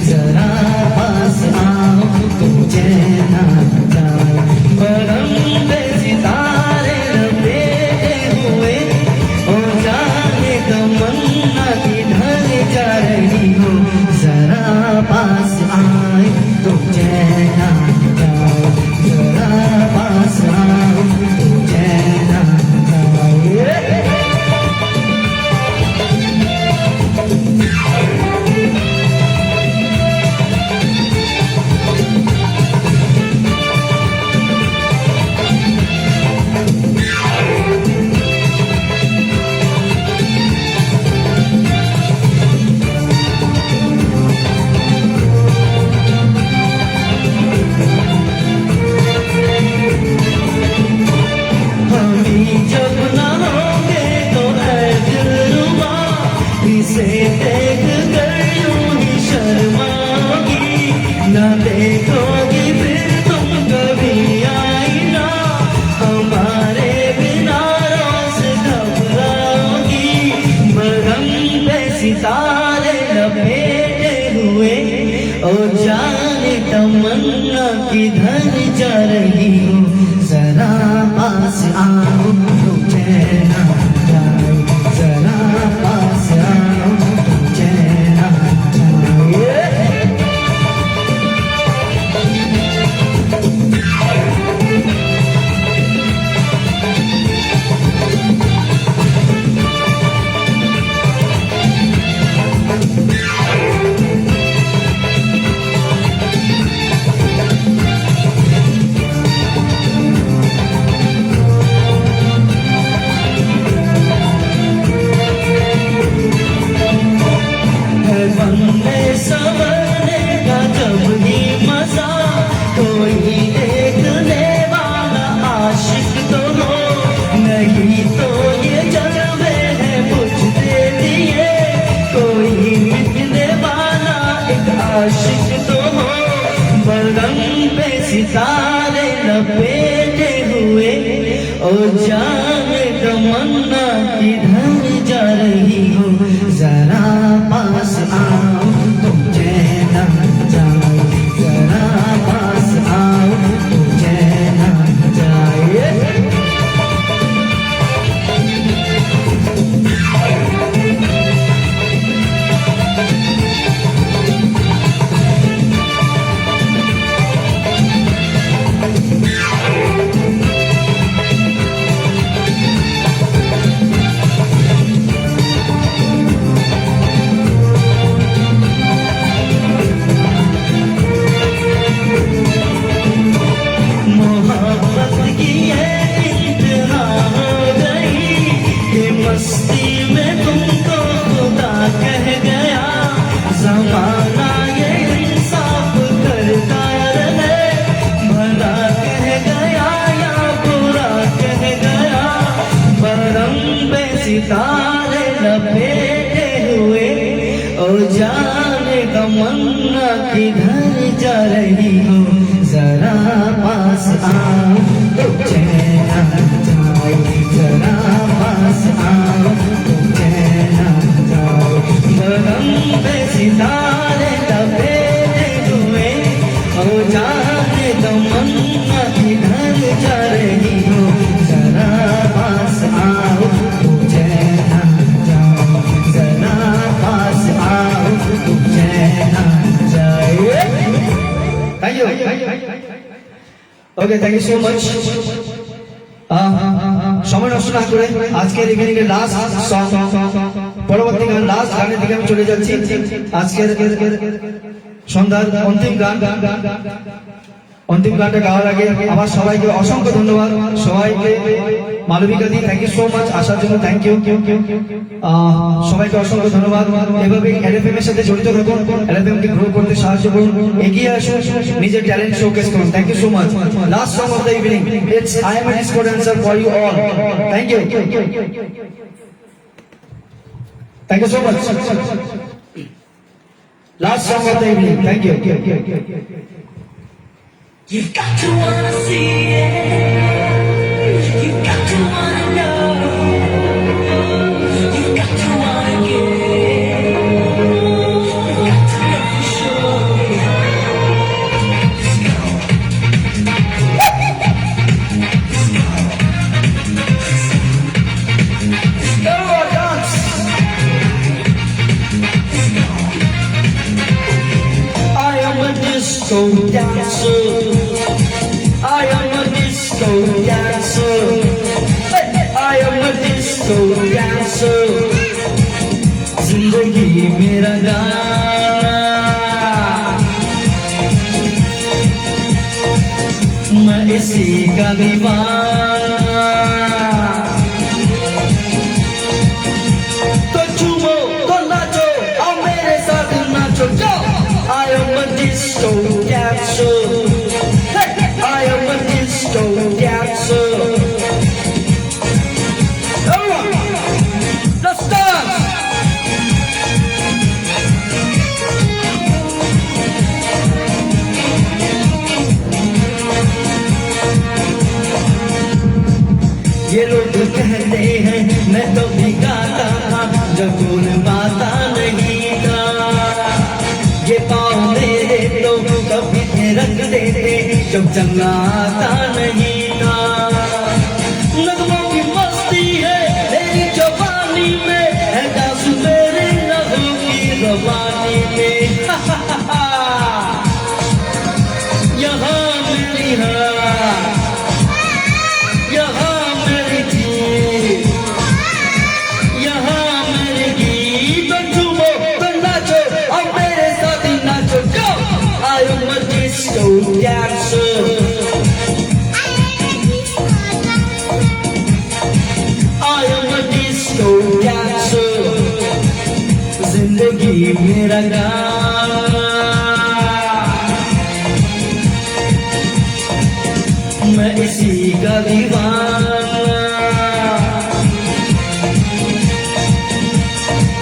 जरा पास आओ तुम चैन आ जाए बदन पे सितारे लपेटे हुए ओ जाने तमन्ना किधर जा रही हो जरा पास आए तुम चैना जाओ जरा पास आओ तू चैना जाओ जब न होंगे तो ऐ दिलरुबा इसे देख कर यूं ही शर्माओगी न देखोगी फिर तुम कभी आईना हमारे बिना रोज घबराओगी मरहम पे सितारे लपेटे हुए और जाने तमन्ना किधर जा रही हो जरा पास आओ तू चैना जाओ जरा पास आओ तू चैना जाओ बनने संवरने का जब ही मजा कोई देखने वाला आशिक तो हो नहीं तो ये जलवे हैं बुझते दिए कोई मिटने वाला एक आशिक तो हो बरम पे सितारे लपेटे हुए और जाने तमन्ना किधर जा रही हो जरा पास आओ तुम चैना जाओ जरा पास आओ तुम चैना जाए मस्ती में तुमको खुदा कह गया जमाना ये इंसाफ करता रहे भला कह गया या बुरा कह गया बरम पे सितारे लपेटे हुए और जाने तमन्ना किधर जा रही हो जरा पास आओ तो चैना जाओ जरा पास आओ तो चैना जाओ बरम पे सितारे लपेटे हुए और जाने तमन्ना किधर जा रही हो जरा पास आओ तो चैना जाओ जरा पास आओ तो चैना जाए Thank you. Okay, thank you so much. সময় নষ্ট না করে আজকের ইভিনিং এর লাস্ট সং পরবর্তী গান লাস্ট গানের দিকে আমি চলে যাচ্ছি আজকের সন্ধ্যার অন্তিম গানটা গাওয়ার আগে আবার সবাইকে অসংখ্য ধন্যবাদ সবাইকে মালবিকা দি থ্যাংক ইউ সো মাচ আসার জন্য থ্যাংক ইউ সবাইকে অসংখ্য ধন্যবাদ এভাবে এলএফএম এর সাথে জড়িত থাকুন এলএফএম কে গ্রো করতে সাহায্য করুন এগিয়ে আসুন নিজের ট্যালেন্ট শোকেস করুন thank you so much last song of the evening it's I am a disco dancer for you all thank you thank you so much last song of the evening thank you You've got to wanna see it. You've got to wanna know. You've got to wanna get it. You've got to know for sure. Let's go. Let's go. Dance. I am a disco disco dancer. I am a disco dancer. I am a disco dancer. जिंदगी मेरा गाना, मैं इसी का दीवाना। तो झूमो तो नाचो और मेरे साथ नाचो जाओ। I am a disco dancer. I am a disco dancer. Everyone, let's dance. ये लोग कहते हैं मैं तो भी गाता था जब कोई बाता नहीं था। ये पाँव मेरे तो कभी थिरकते थे जब चलना आता नहीं था। नगमों की मस्ती है मेरी जवानी में, है दास मेरे लहू की रवानी में। यहाँ मेरी हार, यहाँ मेरी जीत, यहाँ मेरी गीत। तो झूमो तो नाचो और मेरे साथ ही नाचो जाओ। I am a disco dancer. I am a disco dancer. जिंदगी मेरा गाना, मैं इसी का दीवाना।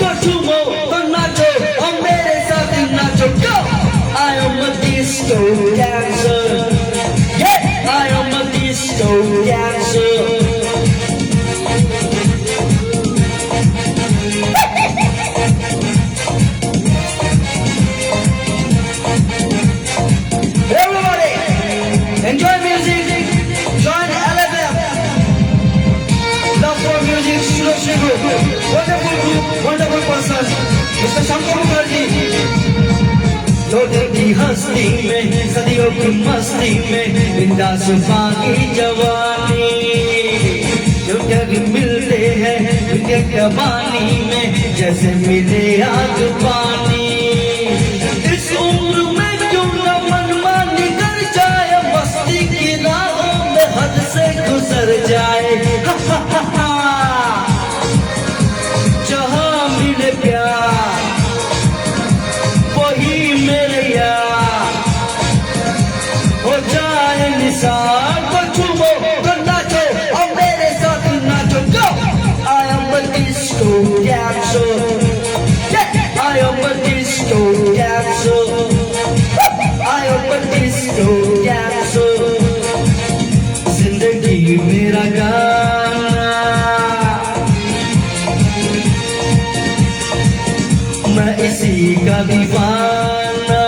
तो झूमो तो नाचो और मेरे साथ ही नाचो जाओ। I am a disco dancer. Yeah, I am a disco dancer. Everybody, enjoy music. Join LFM. Love for music, Shri Group. Wonderful group, wonderful person. Mr. Shankar Mukherjee. तो देखी हस्ती में सदियों की मस्ती में बिंदास बाकी जवानी। जो जग मिलते हैं उनके कबानी में जैसे मिले आग पानी। इस उम्र में क्यों न मनमानी कर जाए, मस्ती की राहों में हद से गुजर जाए। जहाँ मिले प्यार वही मेरे यार, हो जाए निसार। तो झूमो तो नाचो और मेरे साथ नाचो जाओ। I am a disco dancer. Yeah, I am a disco dancer. I am a disco dancer. जिंदगी मेरा गाना, मैं इसी का दीवाना।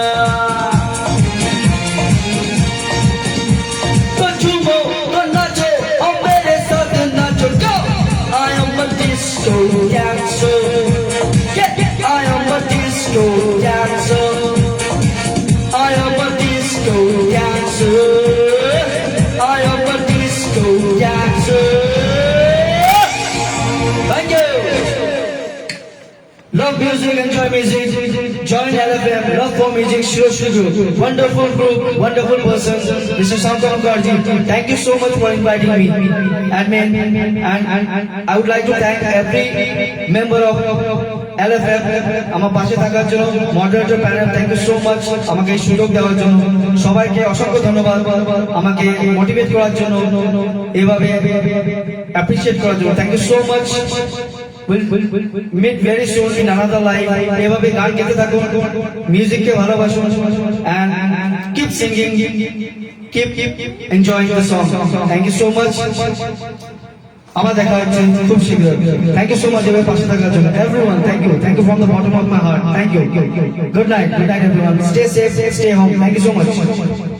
तो झूमो तो नाचो और मेरे साथ नाचो जाओ। I am a disco dancer. Yeah, I am a disco dancer. I am a disco dancer. I am a disco dancer. Thank you. Love music, enjoy music. Join LFM, love for music, Shri Group. Wonderful group, wonderful person, Mr. Shankar Mukherjee. Thank you so much for inviting me. And I would like to thank every member of LFM. আমার পাশে থাকার জন্য moderator panel, thank you so much আমাকে এই সুযোগ দেওয়ার জন্য। সবাইকে অসংখ্য ধন্যবাদ আমাকে মোটিভেট করার জন্য, এভাবে অ্যাপ্রিশিয়েট করার জন্য। Thank you so much. We'll meet very soon in another life. এভাবে গান গেতে থাকুন, মিউজিককে ভালোবাসুন, and keep singing, keep enjoying the song. Thank you so much. আবার দেখা হচ্ছে খুব শীঘ্রই। Thank you so much এভাবে পাশে থাকার জন্য। Everyone, thank you from the bottom of my heart. Thank you. Good night everyone. Stay safe, stay home. Thank you so much.